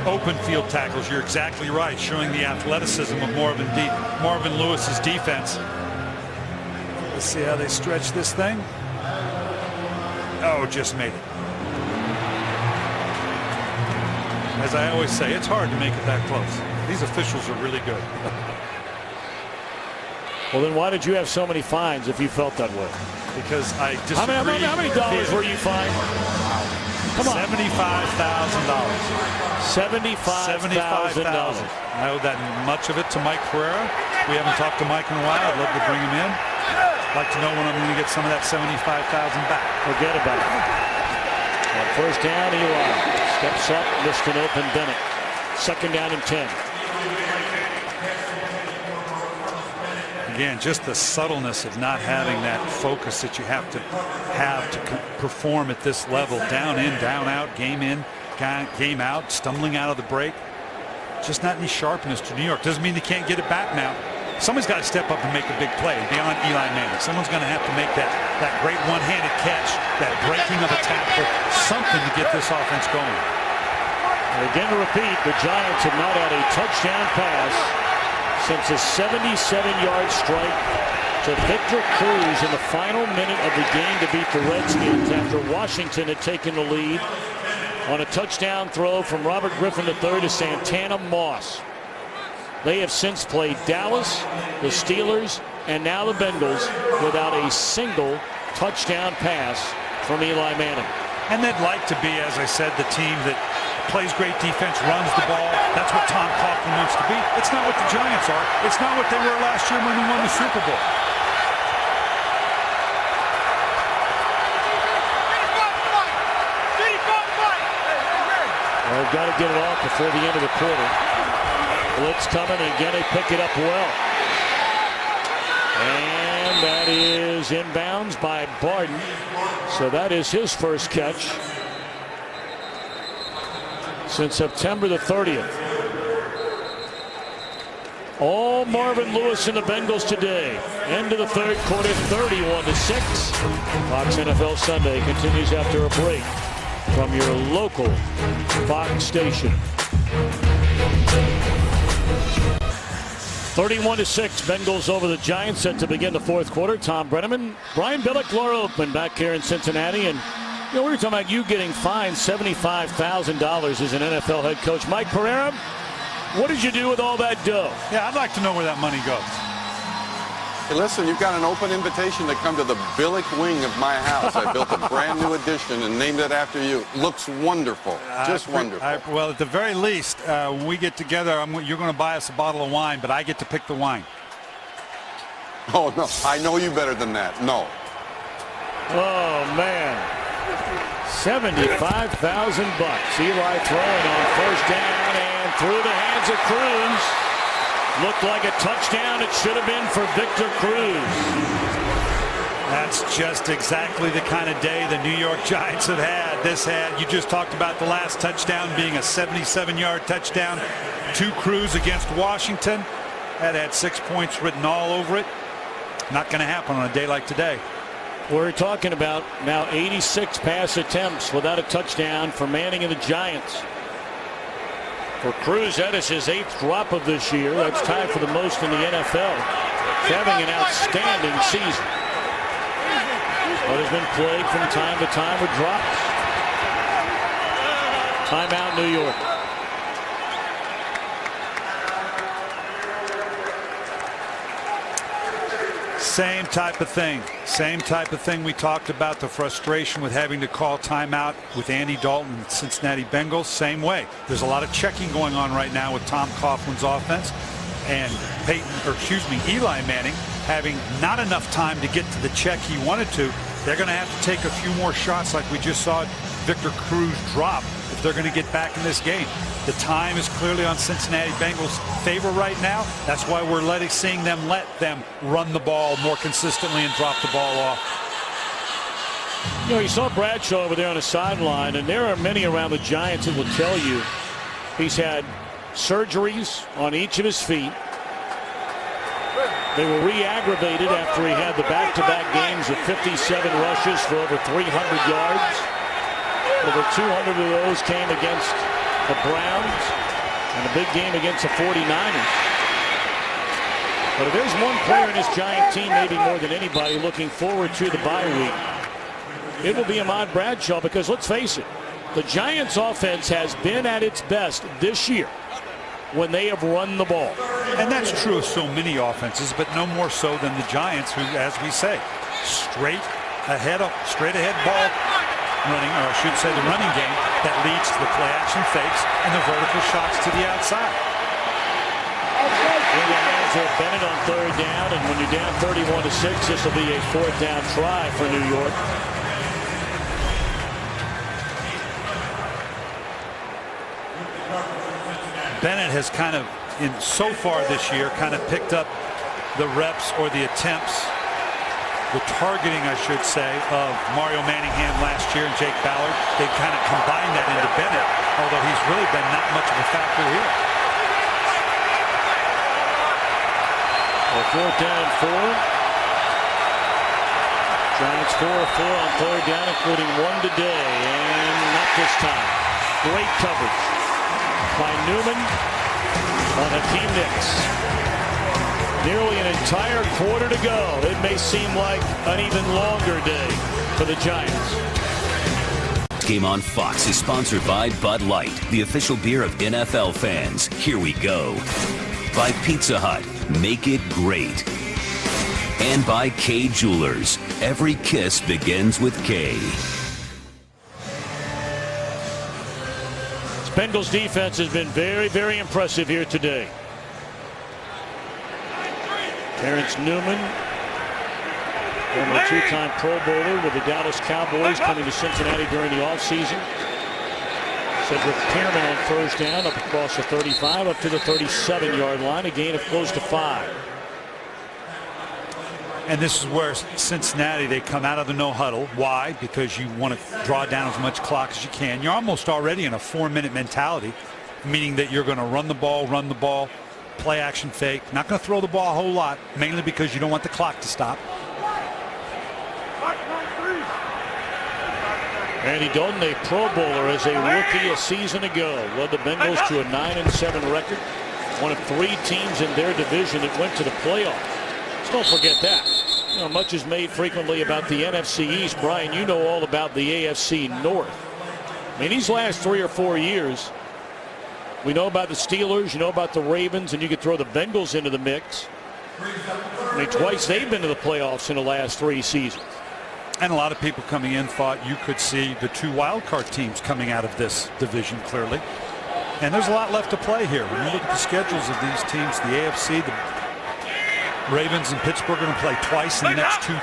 Open field tackles, you're exactly right, showing the athleticism of Marvin Lewis's defense. Let's see how they stretch this thing. Oh, just made it. As I always say, it's hard to make it that close. These officials are really good. Well, then why did you have so many fines if you felt that way? Because I disagree. How many dollars were you fined? Come on. $75,000. $75,000. I owe that much of it to Mike Pereira. We haven't talked to Mike in a while. I'd love to bring him in. I'd like to know when I'm going to get some of that $75,000 back. Forget about it. On 1st down, Eli steps up, missed an open Bennett. 2nd down and 10. Again, just the subtleness of not having that focus that you have to perform at this level. Down in, down out, game in, game out, stumbling out of the break. Just not any sharpness to New York. Doesn't mean they can't get it back now. Someone's got to step up and make a big play beyond Eli Manning. Someone's going to have to make that great one-handed catch, that breaking of a tackle, something to get this offense going. And again to repeat, the Giants have not had a touchdown pass since a 77-yard strike to Victor Cruz in the final minute of the game to beat the Redskins after Washington had taken the lead on a touchdown throw from Robert Griffin III to Santana Moss. They have since played Dallas, the Steelers, and now the Bengals without a single touchdown pass from Eli Manning. And they'd like to be, as I said, the team that plays great defense, runs the ball. That's what Tom Coughlin wants to be. It's not what the Giants are. It's not what they were last year when they won the Super Bowl. Well, they've got to get it off before the end of the quarter. Blitz coming, and again they pick it up well. And that is inbounds by Barden. So that is his first catch since September the 30th. All Marvin Lewis and the Bengals today. End of the third quarter, 31-6. Fox NFL Sunday continues after a break from your local Fox station. 31-6, Bengals over the Giants, set to begin the fourth quarter. Tom Brenneman, Brian Billick, Laura Oakman back here in Cincinnati. And we were talking about you getting fined $75,000 as an NFL head coach. Mike Pereira, what did you do with all that dough? Yeah, I'd like to know where that money goes. Hey, listen, you've got an open invitation to come to the Billick wing of my house. I built a brand new addition and named it after you. Looks wonderful, just wonderful. Well, at the very least, when we get together, you're going to buy us a bottle of wine, but I get to pick the wine. Oh, no, I know you better than that. No. Oh, man. $75,000. Eli throwing on first down and through the hands of Cruz. Looked like a touchdown. It should have been for Victor Cruz. That's just exactly the kind of day the New York Giants have had. You just talked about the last touchdown being a 77-yard touchdown to Cruz against Washington. That had 6 points written all over it. Not going to happen on a day like today. We're talking about now 86 pass attempts without a touchdown for Manning and the Giants. For Cruz, that is his 8th drop of this year. That's tied for the most in the NFL. Having an outstanding season. But has been plagued from time to time with drops. Timeout, New York. Same type of thing. Same type of thing we talked about, the frustration with having to call timeout with Andy Dalton and Cincinnati Bengals. Same way. There's a lot of checking going on right now with Tom Coughlin's offense. And Eli Manning having not enough time to get to the check he wanted to. They're going to have to take a few more shots like we just saw Victor Cruz drop if they're going to get back in this game. The time is clearly on Cincinnati Bengals' favor right now. That's why we're seeing them let them run the ball more consistently and drop the ball off. You know, you saw Bradshaw over there on the sideline, and there are many around the Giants that will tell you he's had surgeries on each of his feet. They were re-aggravated after he had the back-to-back games of 57 rushes for over 300 yards. Over 200 of those came against the Browns and a big game against the 49ers. But if there's one player in this Giant team, maybe more than anybody, looking forward to the bye week, it will be Ahmad Bradshaw, because let's face it, the Giants offense has been at its best this year when they have run the ball. And that's true of so many offenses, but no more so than the Giants, who, as we say, straight ahead ball running, or I should say the running game that leads to the play action fakes and the vertical shots to the outside. In the hands of Bennett on third down, and when you're down 31-6, this will be a fourth down try for New York. has kind of, so far this year, kind of picked up the reps or the attempts, the targeting, I should say, of Mario Manningham last year and Jake Ballard. They kind of combined that into Bennett, although he's really been not much of a factor here. Well, 4th down and 4. Giants 4 of 4 on 3rd down, including 1 today, and not this time. Great coverage by Newman on Hakeem Nicks. Nearly an entire quarter to go. It may seem like an even longer day for the Giants. Game on Fox is sponsored by Bud Light, the official beer of NFL fans. Here we go. By Pizza Hut, make it great. And by Kay Jewelers. Every kiss begins with Kay. Bengals defense has been very, very impressive here today. Terrence Newman, former 2-time Pro Bowler with the Dallas Cowboys, coming to Cincinnati during the offseason. Cedric Pearman on 1st down, up across the 35, up to the 37-yard line, a gain of close to 5. And this is where Cincinnati, they come out of the no huddle. Why? Because you want to draw down as much clock as you can. You're almost already in a 4-minute mentality, meaning that you're going to run the ball, play action fake. Not going to throw the ball a whole lot, mainly because you don't want the clock to stop. Andy Dalton, a Pro Bowler as a rookie a season ago, led the Bengals to a 9-7 record. One of 3 teams in their division that went to the playoffs. Don't forget that. You know, much is made frequently about the NFC East. Brian, you know all about the AFC North. I mean, these last 3 or 4 years, we know about the Steelers, you know about the Ravens, and you could throw the Bengals into the mix. I mean, twice they've been to the playoffs in the last 3 seasons. And a lot of people coming in thought you could see the 2 wild card teams coming out of this division clearly. And there's a lot left to play here. When you look at the schedules of these teams, the AFC, the Ravens and Pittsburgh are going to play twice in the next two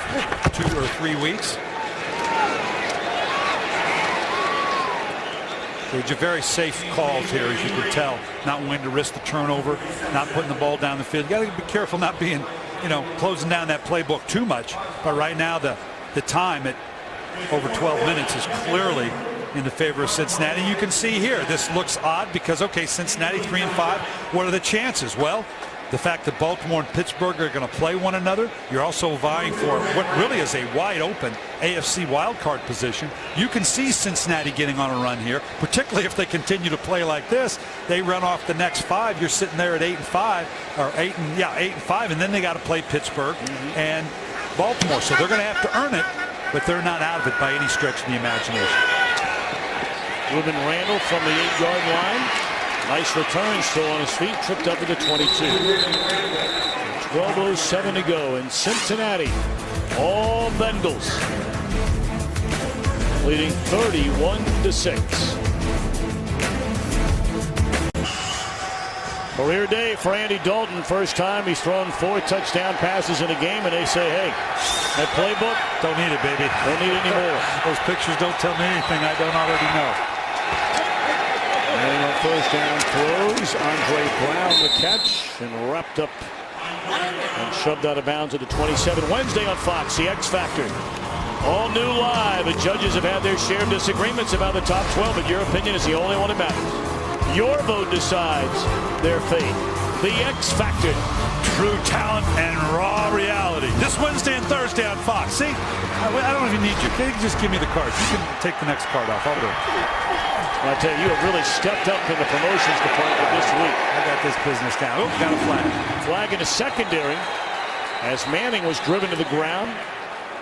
or 3 weeks. They're very safe calls here, as you can tell. Not wanting to risk the turnover, not putting the ball down the field. You got to be careful not being, closing down that playbook too much. But right now, the time at over 12 minutes is clearly in the favor of Cincinnati. You can see here, this looks odd because, okay, Cincinnati 3-5. What are the chances? Well, the fact that Baltimore and Pittsburgh are going to play one another, you're also vying for what really is a wide open AFC wildcard position. You can see Cincinnati getting on a run here, particularly if they continue to play like this. They run off the next 5. You're sitting there at 8-5, or 8-5, and then they got to play Pittsburgh and Baltimore. So they're going to have to earn it, but they're not out of it by any stretch of the imagination. Ruben Randall from the 8-yard line. Nice return, still on his feet, tripped up to the 22. 12:07 to go in Cincinnati. All Bengals leading 31-6. Career day for Andy Dalton. First time he's thrown 4 touchdown passes in a game, and they say, hey, that playbook, don't need it, baby. Don't need it anymore. Those pictures don't tell me anything I don't already know. And on 1st down throws, Andre Brown the catch, and wrapped up and shoved out of bounds at the 27. Wednesday on Fox, the X Factor. All new live. The judges have had their share of disagreements about the top 12, but your opinion is the only one that matters. Your vote decides their fate. The X Factor. True talent and raw reality. This Wednesday and Thursday on Fox. See, I don't even need you. You can just give me the cards. You can take the next card off. I'll do it. I tell you, you have really stepped up in the promotions department this week. I got this business down. Oh, got a flag. Flag in the secondary as Manning was driven to the ground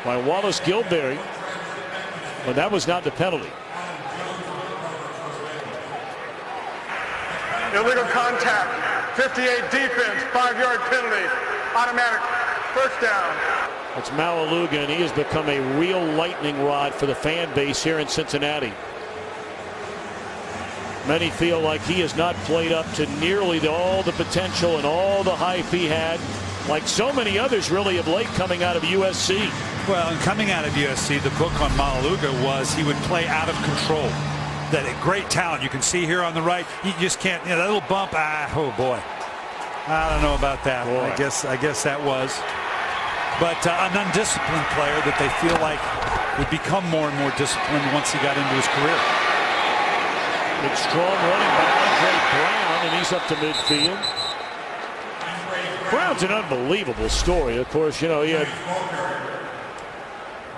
by Wallace Gilberry. But that was not the penalty. Illegal contact, 58 defense, 5-yard penalty, automatic, 1st down. That's Maualuga, and he has become a real lightning rod for the fan base here in Cincinnati. Many feel like he has not played up to nearly all the potential and all the hype he had, like so many others really of late coming out of USC. Well, and coming out of USC, the book on Maualuga was he would play out of control. that great talent. You can see here on the right, you just can't, that little bump, oh boy. I don't know about that. I guess that was. But an undisciplined player that they feel like would become more and more disciplined once he got into his career. Big strong running by Andre Brown, and he's up to midfield. Brown's an unbelievable story. Of course, you know, he had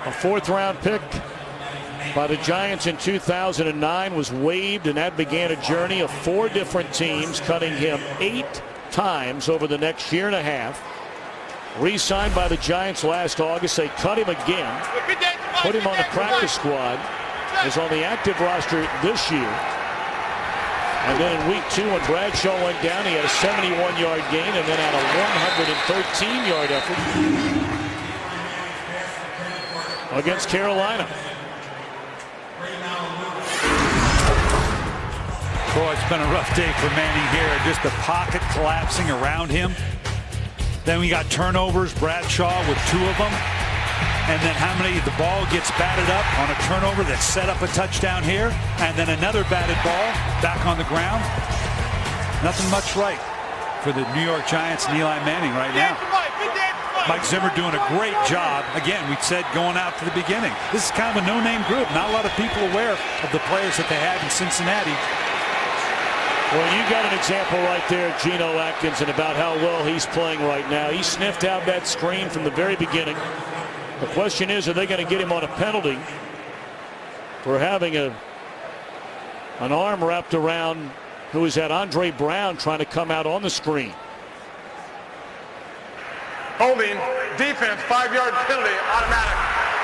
a 4th-round pick by the Giants in 2009, was waived, and that began a journey of 4 different teams, cutting him 8 times over the next year and a half. Re-signed by the Giants last August. They cut him again, put him on the practice squad, is on the active roster this year. And then in week 2, when Bradshaw went down, he had a 71-yard gain and then had a 113-yard effort against Carolina. Boy, it's been a rough day for Manning here. Just the pocket collapsing around him. Then we got turnovers, Bradshaw with 2 of them. And then how many, the ball gets batted up on a turnover that set up a touchdown here. And then another batted ball back on the ground. Nothing much right for the New York Giants and Eli Manning right now. Mike Zimmer doing a great job. Again, we said going out to the beginning, this is kind of a no-name group. Not a lot of people aware of the players that they had in Cincinnati. Well, you got an example right there, Geno Atkins, and about how well he's playing right now. He sniffed out that screen from the very beginning. The question is, are they going to get him on a penalty for having an arm wrapped around who is at Andre Brown trying to come out on the screen? Holding, defense, 5-yard penalty, automatic.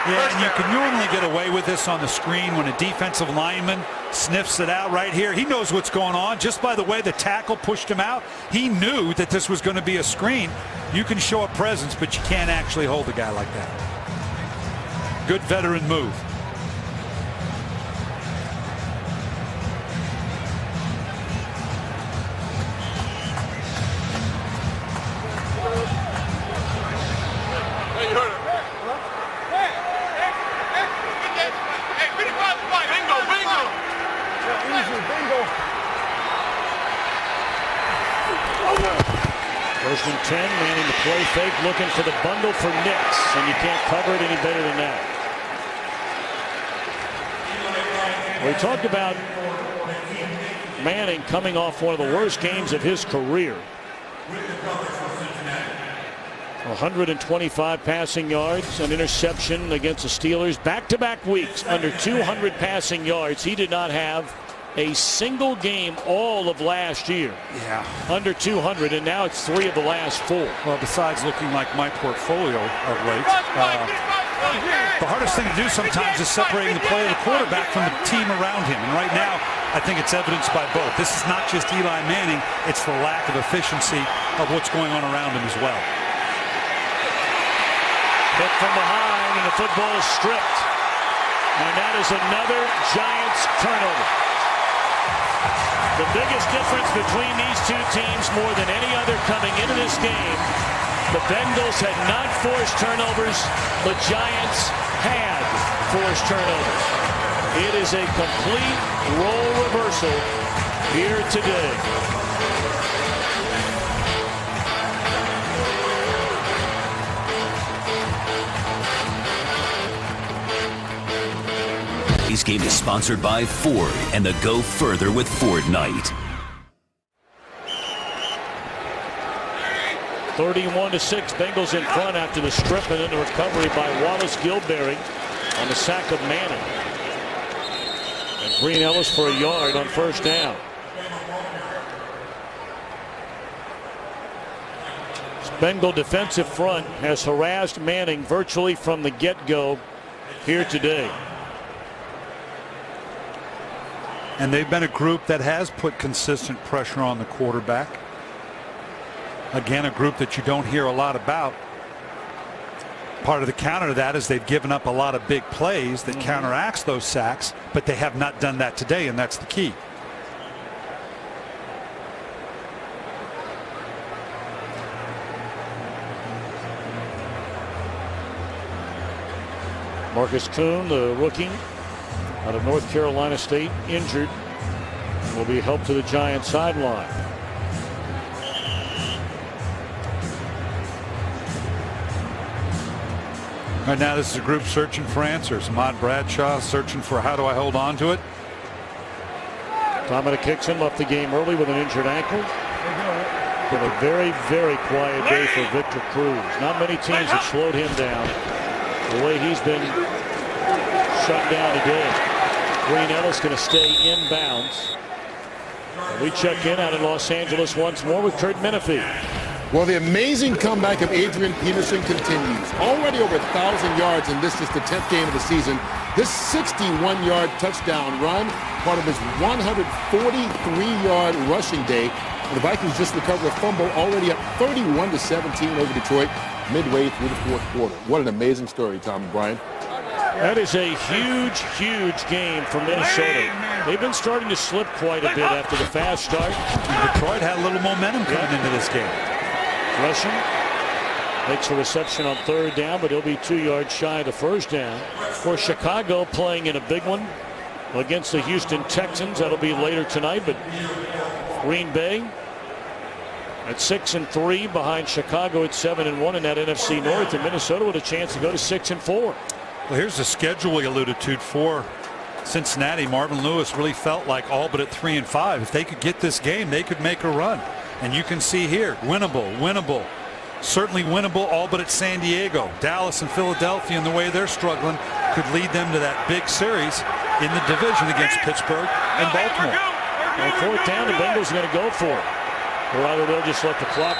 Yeah, and you can normally get away with this on the screen when a defensive lineman sniffs it out right here. He knows what's going on just by the way the tackle pushed him out. He knew that this was going to be a screen. You can show a presence, but you can't actually hold a guy like that. Good veteran move. First and 10, Manning the play fake, looking for the bundle for Nix, and you can't cover it any better than that. We talked about Manning coming off one of the worst games of his career. 125 passing yards, an interception against the Steelers. Back-to-back weeks under 200 passing yards. He did not have a single game all of last year. Yeah. Under 200, and now it's 3 of the last 4. Well, besides looking like my portfolio of late, the hardest thing to do sometimes is separating the play of the quarterback from the team around him. And right now, I think it's evidenced by both. This is not just Eli Manning, it's the lack of efficiency of what's going on around him as well. Hit from behind, and the football is stripped. And that is another Giants turnover. The biggest difference between these 2 teams more than any other coming into this game, the Bengals had not forced turnovers. The Giants had forced turnovers. It is a complete role reversal here today. Today's game is sponsored by Ford and the Go Further with Ford Night. 31-6, Bengals in front after the strip, and then the recovery by Wallace Gilberry on the sack of Manning. And Green Ellis for a yard on first down. This Bengal defensive front has harassed Manning virtually from the get-go here today. And they've been a group that has put consistent pressure on the quarterback. Again, a group that you don't hear a lot about. Part of the counter to that is they've given up a lot of big plays that counteracts those sacks, but they have not done that today, and that's the key. Marcus Kuhn, the rookie, out of North Carolina State, injured, will be helped to the Giants sideline. Right now, this is a group searching for answers. Ahmad Bradshaw searching for how do I hold on to it. Dominic Hickson left the game early with an injured ankle. Been a very, very quiet day for Victor Cruz. Not many teams have slowed him down the way he's been shut down today. Green Ellis going to stay inbounds. We check in out in Los Angeles once more with Curt Menefee. Well, the amazing comeback of Adrian Peterson continues. Already over 1,000 yards, and this is the 10th game of the season. This 61-yard touchdown run, part of his 143-yard rushing day. And the Vikings just recovered a fumble, already up 31-17 over Detroit midway through the fourth quarter. What an amazing story, Tom and Brian. That is a huge, huge game for Minnesota. They've been starting to slip quite a bit after the fast start. Detroit had a little momentum coming into this game. Rushing makes a reception on third down, but he'll be 2 yards shy of the first down. For Chicago, playing in a big one against the Houston Texans. That'll be later tonight, but Green Bay at 6-3 behind Chicago at 7-1 in that NFC North, and Minnesota with a chance to go to 6-4. Well, here's the schedule we alluded to for Cincinnati. Marvin Lewis really felt like all but at 3-5. If they could get this game, they could make a run. And you can see here, winnable, certainly winnable, all but at San Diego. Dallas and Philadelphia, and the way they're struggling, could lead them to that big series in the division against Pittsburgh and Baltimore. On fourth down, the Bengals are going to go for it. Or either they'll just let the clock,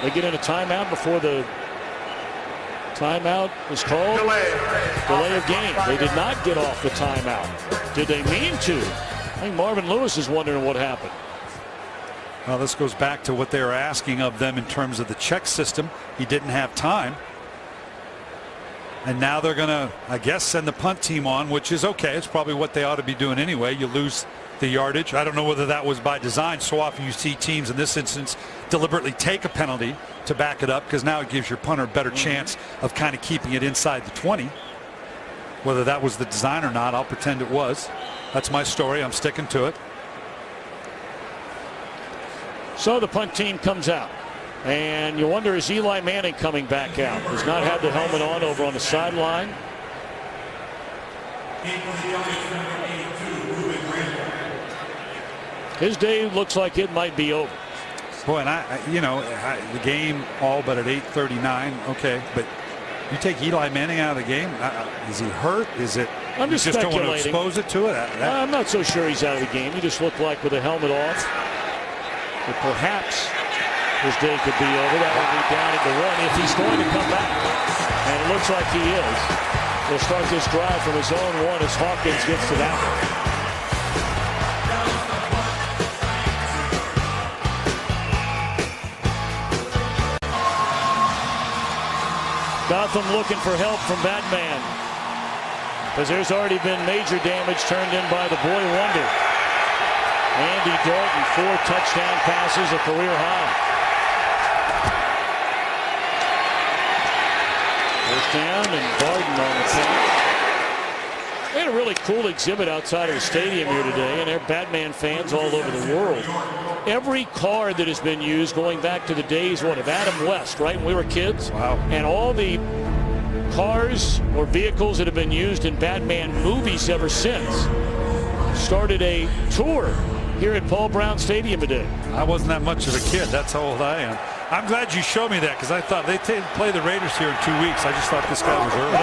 they get in a timeout before the timeout is called. Delay of game. They did not get off the timeout. Did they mean to? I think Marvin Lewis is wondering what happened. Well, this goes back to what they were asking of them in terms of the check system. He didn't have time. And now they're going to, I guess, send the punt team on, which is okay. It's probably what they ought to be doing anyway. You lose the yardage. I don't know whether that was by design. So often you see teams in this instance deliberately take a penalty to back it up, because now it gives your punter a better chance of kind of keeping it inside the 20. Whether that was the design or not, I'll pretend it was. That's my story. I'm sticking to it. So the punt team comes out, and you wonder, is Eli Manning coming back out? He's not had the helmet on over on the sideline. His day looks like it might be over. Boy, and the game all but at 8:39. Okay, but you take Eli Manning out of the game. Is he hurt? Is it? I'm just don't want to speculating. expose it to it. I'm not so sure he's out of the game. He just looked like with the helmet off. But perhaps his day could be over. That will be down at the run if he's going to come back. And it looks like he is. He'll start this drive from his own one as Hawkins gets to that one. Gotham looking for help from Batman, because there's already been major damage turned in by the boy wonder. Andy Dalton, 4 touchdown passes, a career high. First down, and Barden on the play. They had a really cool exhibit outside of the stadium here today, and they're Batman fans all over the world. Every car that has been used going back to the days of Adam West, right, when we were kids. Wow. And all the cars or vehicles that have been used in Batman movies ever since started a tour here at Paul Brown Stadium today. I wasn't that much of a kid. That's how old I am. I'm glad you showed me that, because I thought they play the Raiders here in 2 weeks. I just thought this guy was early.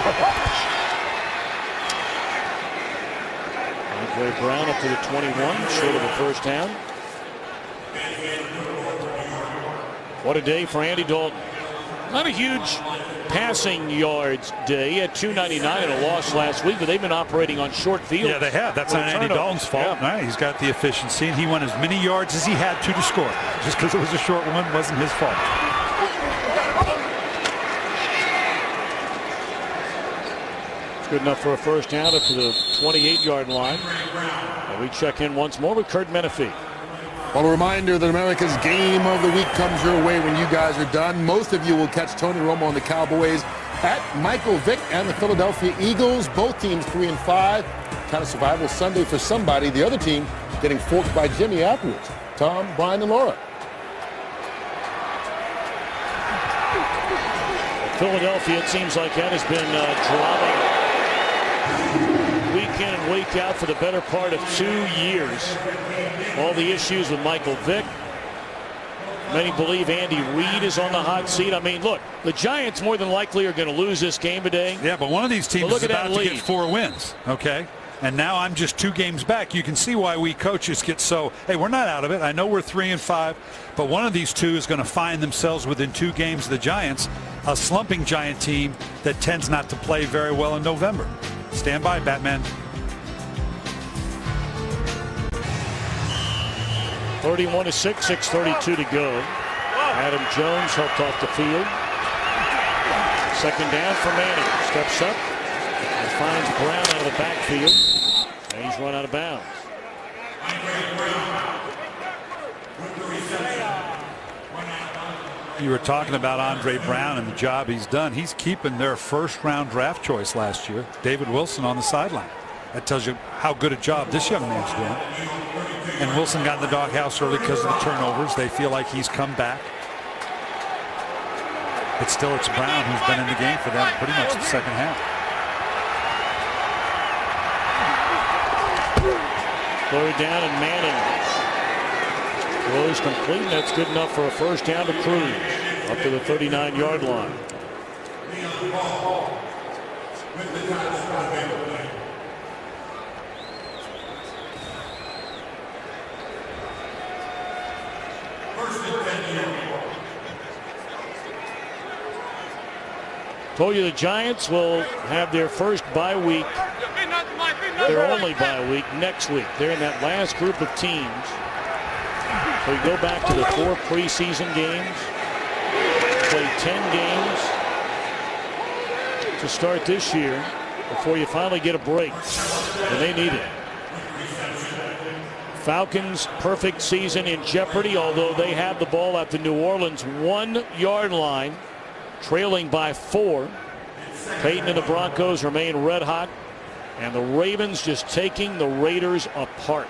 Andre Brown up to the 21, short of the first down. What a day for Andy Dalton. Not a huge passing yards day. He had 299 in a loss last week, but they've been operating on short field. Yeah, they have. That's not Andy Dalton's fault. Yeah. Right, he's got the efficiency, and he went as many yards as he had to score. Just because it was a short one wasn't his fault. It's good enough for a first down up to the 28-yard line. And we check in once more with Curt Menefee. Well, a reminder that America's Game of the Week comes your way when you guys are done. Most of you will catch Tony Romo and the Cowboys at Michael Vick and the Philadelphia Eagles. Both teams 3-5. kind of survival Sunday for somebody. The other team getting forked by Jimmy afterwards. Tom, Brian, and Laura. Philadelphia, it seems like that has been drama week in and week out for the better part of 2 years. All the issues with Michael Vick. Many believe Andy Reid is on the hot seat. I mean, look, the Giants more than likely are going to lose this game today. Yeah, but one of these teams is about to get 4 wins, okay? And now I'm just 2 games back. You can see why we coaches get so, hey, we're not out of it. I know we're 3-5, but one of these two is going to find themselves within 2 games of the Giants, a slumping Giant team that tends not to play very well in November. Stand by, Batman. 31-6, 6:32 to go. Adam Jones helped off the field. Second down for Manning. Steps up and finds Brown out of the backfield. And he's run out of bounds. You were talking about Andre Brown and the job he's done. He's keeping their first-round draft choice last year, David Wilson, on the sideline. That tells you how good a job this young man's doing. And Wilson got in the doghouse early because of the turnovers. They feel like he's come back. But still, it's Brown who's been in the game for them pretty much the second half. Third down and Manning throws complete. That's good enough for a first down to Cruz up to the 39-yard line. Told you the Giants will have their first bye week, their only bye week next week. They're in that last group of teams. So you go back to the 4 preseason games, play 10 games to start this year before you finally get a break, and they need it. Falcons' perfect season in jeopardy, although they have the ball at the New Orleans 1-yard line, trailing by 4. Peyton and the Broncos remain red hot, and the Ravens just taking the Raiders apart.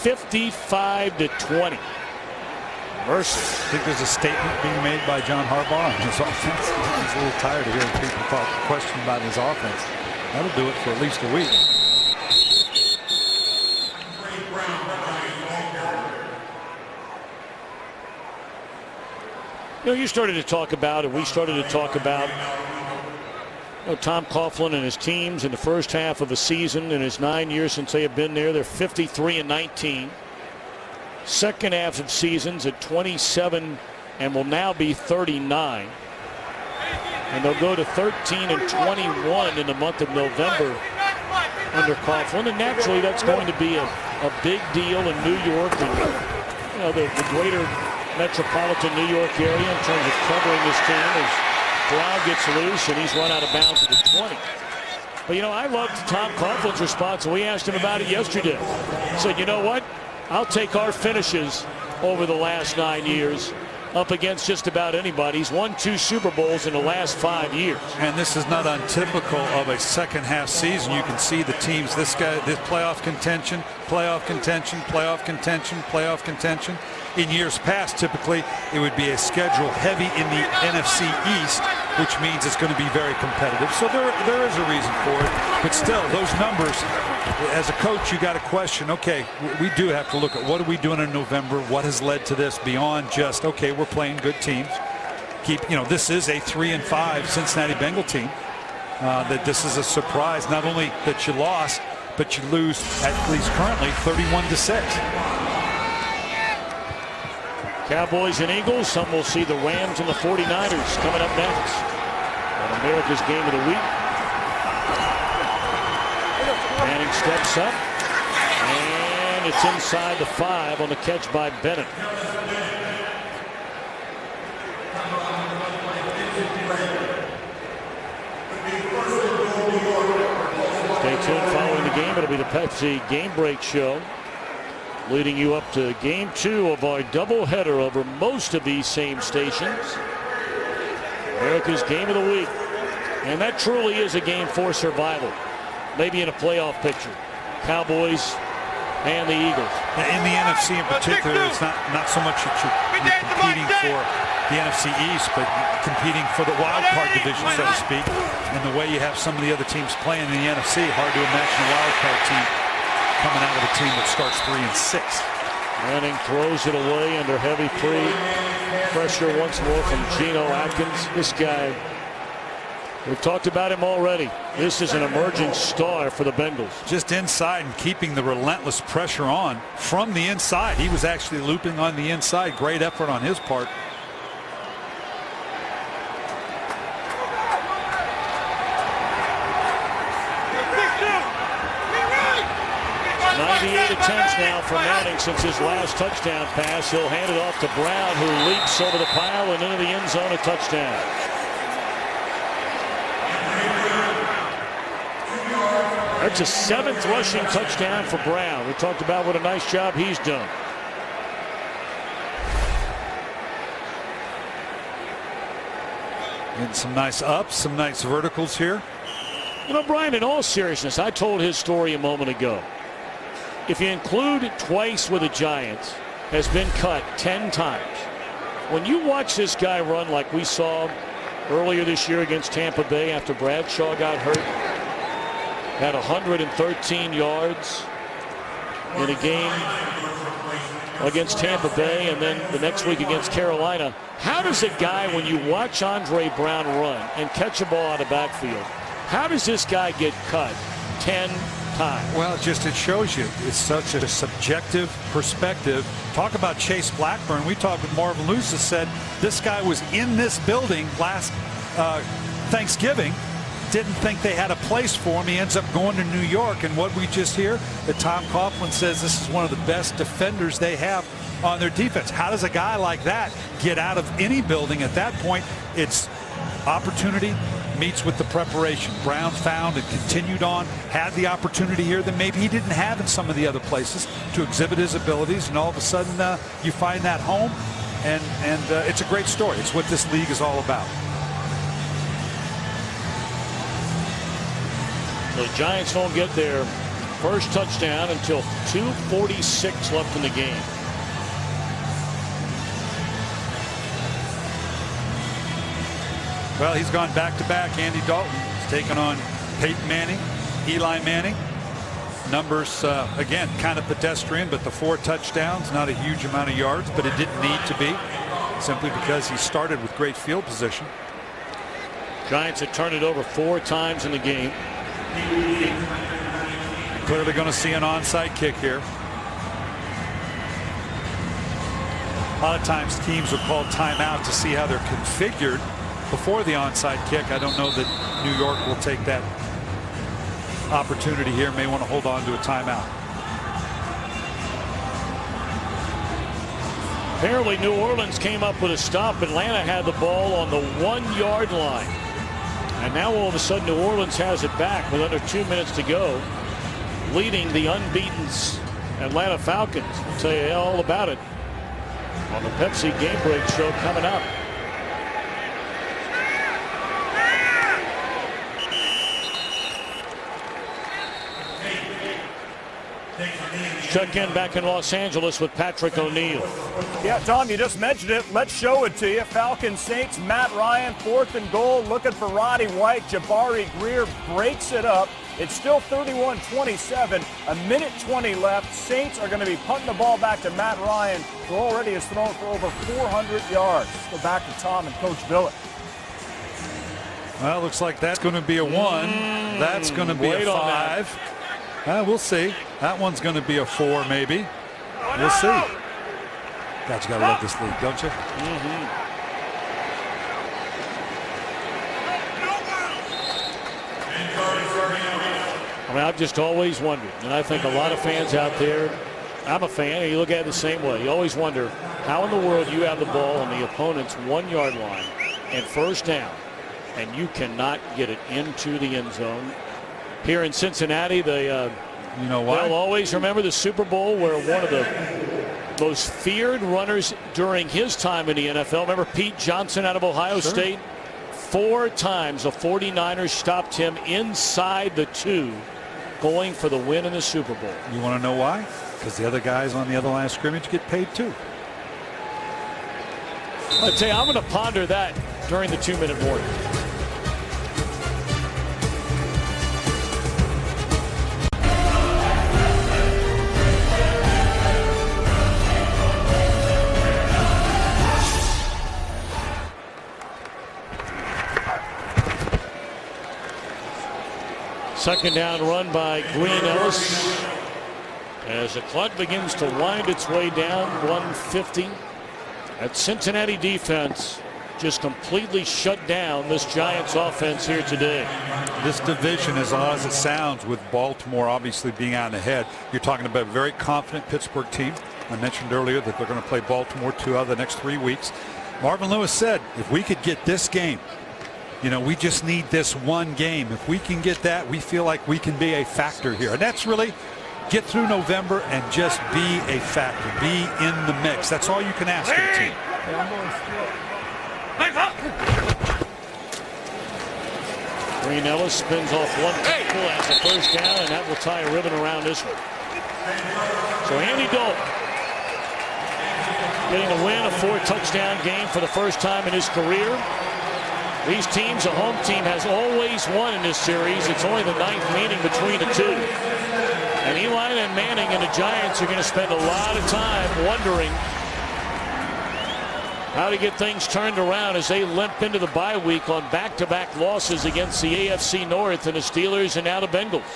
55-20. Mercy. I think there's a statement being made by John Harbaugh on his offense. He's a little tired of hearing people question about his offense. That'll do it for at least a week. You know, you started to talk about, and we started to talk about, Tom Coughlin and his teams in the first half of the season in his 9 years since they have been there. They're 53-19. Second half of seasons at 27 and will now be 39. And they'll go to 13-21 in the month of November under Coughlin. And naturally, that's going to be a big deal in New York and the greater metropolitan New York area in terms of covering this team as Brown gets loose and he's run out of bounds at the 20. But I loved Tom Coughlin's response, and we asked him about it yesterday. He said, you know what? I'll take our finishes over the last 9 years up against just about anybody. He's won 2 Super Bowls in the last 5 years. And this is not untypical of a second half season. You can see the teams, this playoff contention, playoff contention, playoff contention, playoff contention. In years past, typically, it would be a schedule heavy in the NFC East, which means it's going to be very competitive. So there is a reason for it. But still, those numbers, as a coach, you got to question, okay, we do have to look at what are we doing in November? What has led to this beyond just, okay, we're playing good teams. This is a 3-5 Cincinnati Bengal team. That this is a surprise, not only that you lost, but you lose at least currently 31-6. Cowboys and Eagles. Some will see the Rams and the 49ers coming up next on America's Game of the Week. Manning steps up, and it's inside the 5 on the catch by Bennett. Stay tuned following the game. It'll be the Pepsi Game Break Show, leading you up to game 2 of our doubleheader over most of these same stations. America's Game of the Week. And that truly is a game for survival. maybe in a playoff picture. Cowboys and the Eagles. In the NFC in particular, it's not so much that you're competing for the NFC East, but competing for the wild card division, so to speak. And the way you have some of the other teams playing in the NFC, hard to imagine a wild card team coming out of a team that starts 3-6. Manning throws it away under heavy pressure once more from Geno Atkins. This guy, we've talked about him already. This is an emerging star for the Bengals. Just inside and keeping the relentless pressure on from the inside. He was actually looping on the inside. Great effort on his part. Attempts now for Manning since his last touchdown pass. He'll hand it off to Brown, who leaps over the pile and into the end zone, a touchdown. That's a 7th rushing touchdown for Brown. We talked about what a nice job he's done. And some nice ups, some nice verticals here. You know, Brian, in all seriousness, I told his story a moment ago. If you include twice with the Giants, has been cut 10 times. When you watch this guy run like we saw earlier this year against Tampa Bay after Bradshaw got hurt, had 113 yards in a game against Tampa Bay and then the next week against Carolina. How does a guy, when you watch Andre Brown run and catch a ball out of backfield, how does this guy get cut 10 times? Well, it shows you it's such a subjective perspective. Talk about Chase Blackburn. We talked with Marvin Lewis, that said this guy was in this building last Thanksgiving. Didn't think they had a place for him. He ends up going to New York. And what we just hear, that Tom Coughlin says this is one of the best defenders they have on their defense. How does a guy like that get out of any building at that point? It's opportunity meets with the preparation. Brown found and continued on, had the opportunity here that maybe he didn't have in some of the other places to exhibit his abilities, and all of a sudden you find that home, and it's a great story. It's what this league is all about. The Giants don't get their first touchdown until 2:46 left in the game. Well, he's gone back-to-back. Andy Dalton has taken on Peyton Manning, Eli Manning. Numbers, again, kind of pedestrian, but the 4 touchdowns, not a huge amount of yards, but it didn't need to be, simply because he started with great field position. Giants had turned it over 4 times in the game. Clearly going to see an onside kick here. A lot of times teams will call timeout to see how they're configured before the onside kick. I don't know that New York will take that opportunity here. May want to hold on to a timeout. Apparently New Orleans came up with a stop. Atlanta had the ball on the 1-yard line. And now all of a sudden New Orleans has it back with under 2 minutes to go, leading the unbeaten Atlanta Falcons. We'll tell you all about it on the Pepsi Game Break show coming up. Check in back in Los Angeles with Patrick O'Neill. Yeah, Tom, you just mentioned it. Let's show it to you. Falcons Saints, Matt Ryan, 4th and goal, looking for Roddy White. Jabari Greer breaks it up. It's still 31-27, a minute 20 left. Saints are going to be punting the ball back to Matt Ryan, who already has thrown for over 400 yards. Let's go back to Tom and Coach Billett. Well, looks like that's going to be a 1. That's going to be a 5. We'll see. That one's going to be a 4, maybe. We'll see. God, you got to love this league, don't you? I mean, I've just always wondered, and I think a lot of fans out there, I'm a fan, and you look at it the same way. You always wonder how in the world you have the ball on the opponent's 1-yard line and first down, and you cannot get it into the end zone. Here in Cincinnati, you know why? They'll always remember the Super Bowl where one of the most feared runners during his time in the NFL. Remember Pete Johnson out of Ohio State? 4 times the 49ers stopped him inside the 2 going for the win in the Super Bowl. You want to know why? Because the other guys on the other line of scrimmage get paid too. I tell you, I'm going to ponder that during the 2-minute warning. Second down run by Green Ellis as the clock begins to wind its way down. 150. That Cincinnati defense just completely shut down this Giants offense here today. This division, as odd as it sounds, with Baltimore obviously being out ahead, you're talking about a very confident Pittsburgh team. I mentioned earlier that they're going to play Baltimore 2 out of the next 3 weeks. Marvin Lewis said, if we could get this game, you know, we just need this one game. If we can get that, we feel like we can be a factor here. And that's really get through November and just be a factor, be in the mix. That's all you can ask of a team. Green Ellis spins off one tackle as a first down, and that will tie a ribbon around this one. So Andy Dalton getting the win, a 4-touchdown game for the first time in his career. These teams, a home team has always won in this series. It's only the 9th meeting between the two. And Eli and Manning and the Giants are going to spend a lot of time wondering how to get things turned around as they limp into the bye week on back-to-back losses against the AFC North and the Steelers and now the Bengals.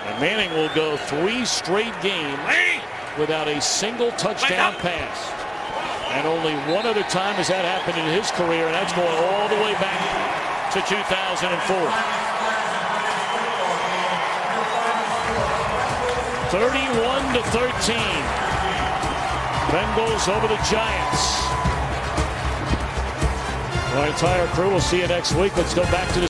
And Manning will go 3 straight games without a single touchdown pass. And only one other time has that happened in his career, and that's going all the way back to 2004. 31-13. Bengals over the Giants. Our entire crew will see you next week. Let's go back to the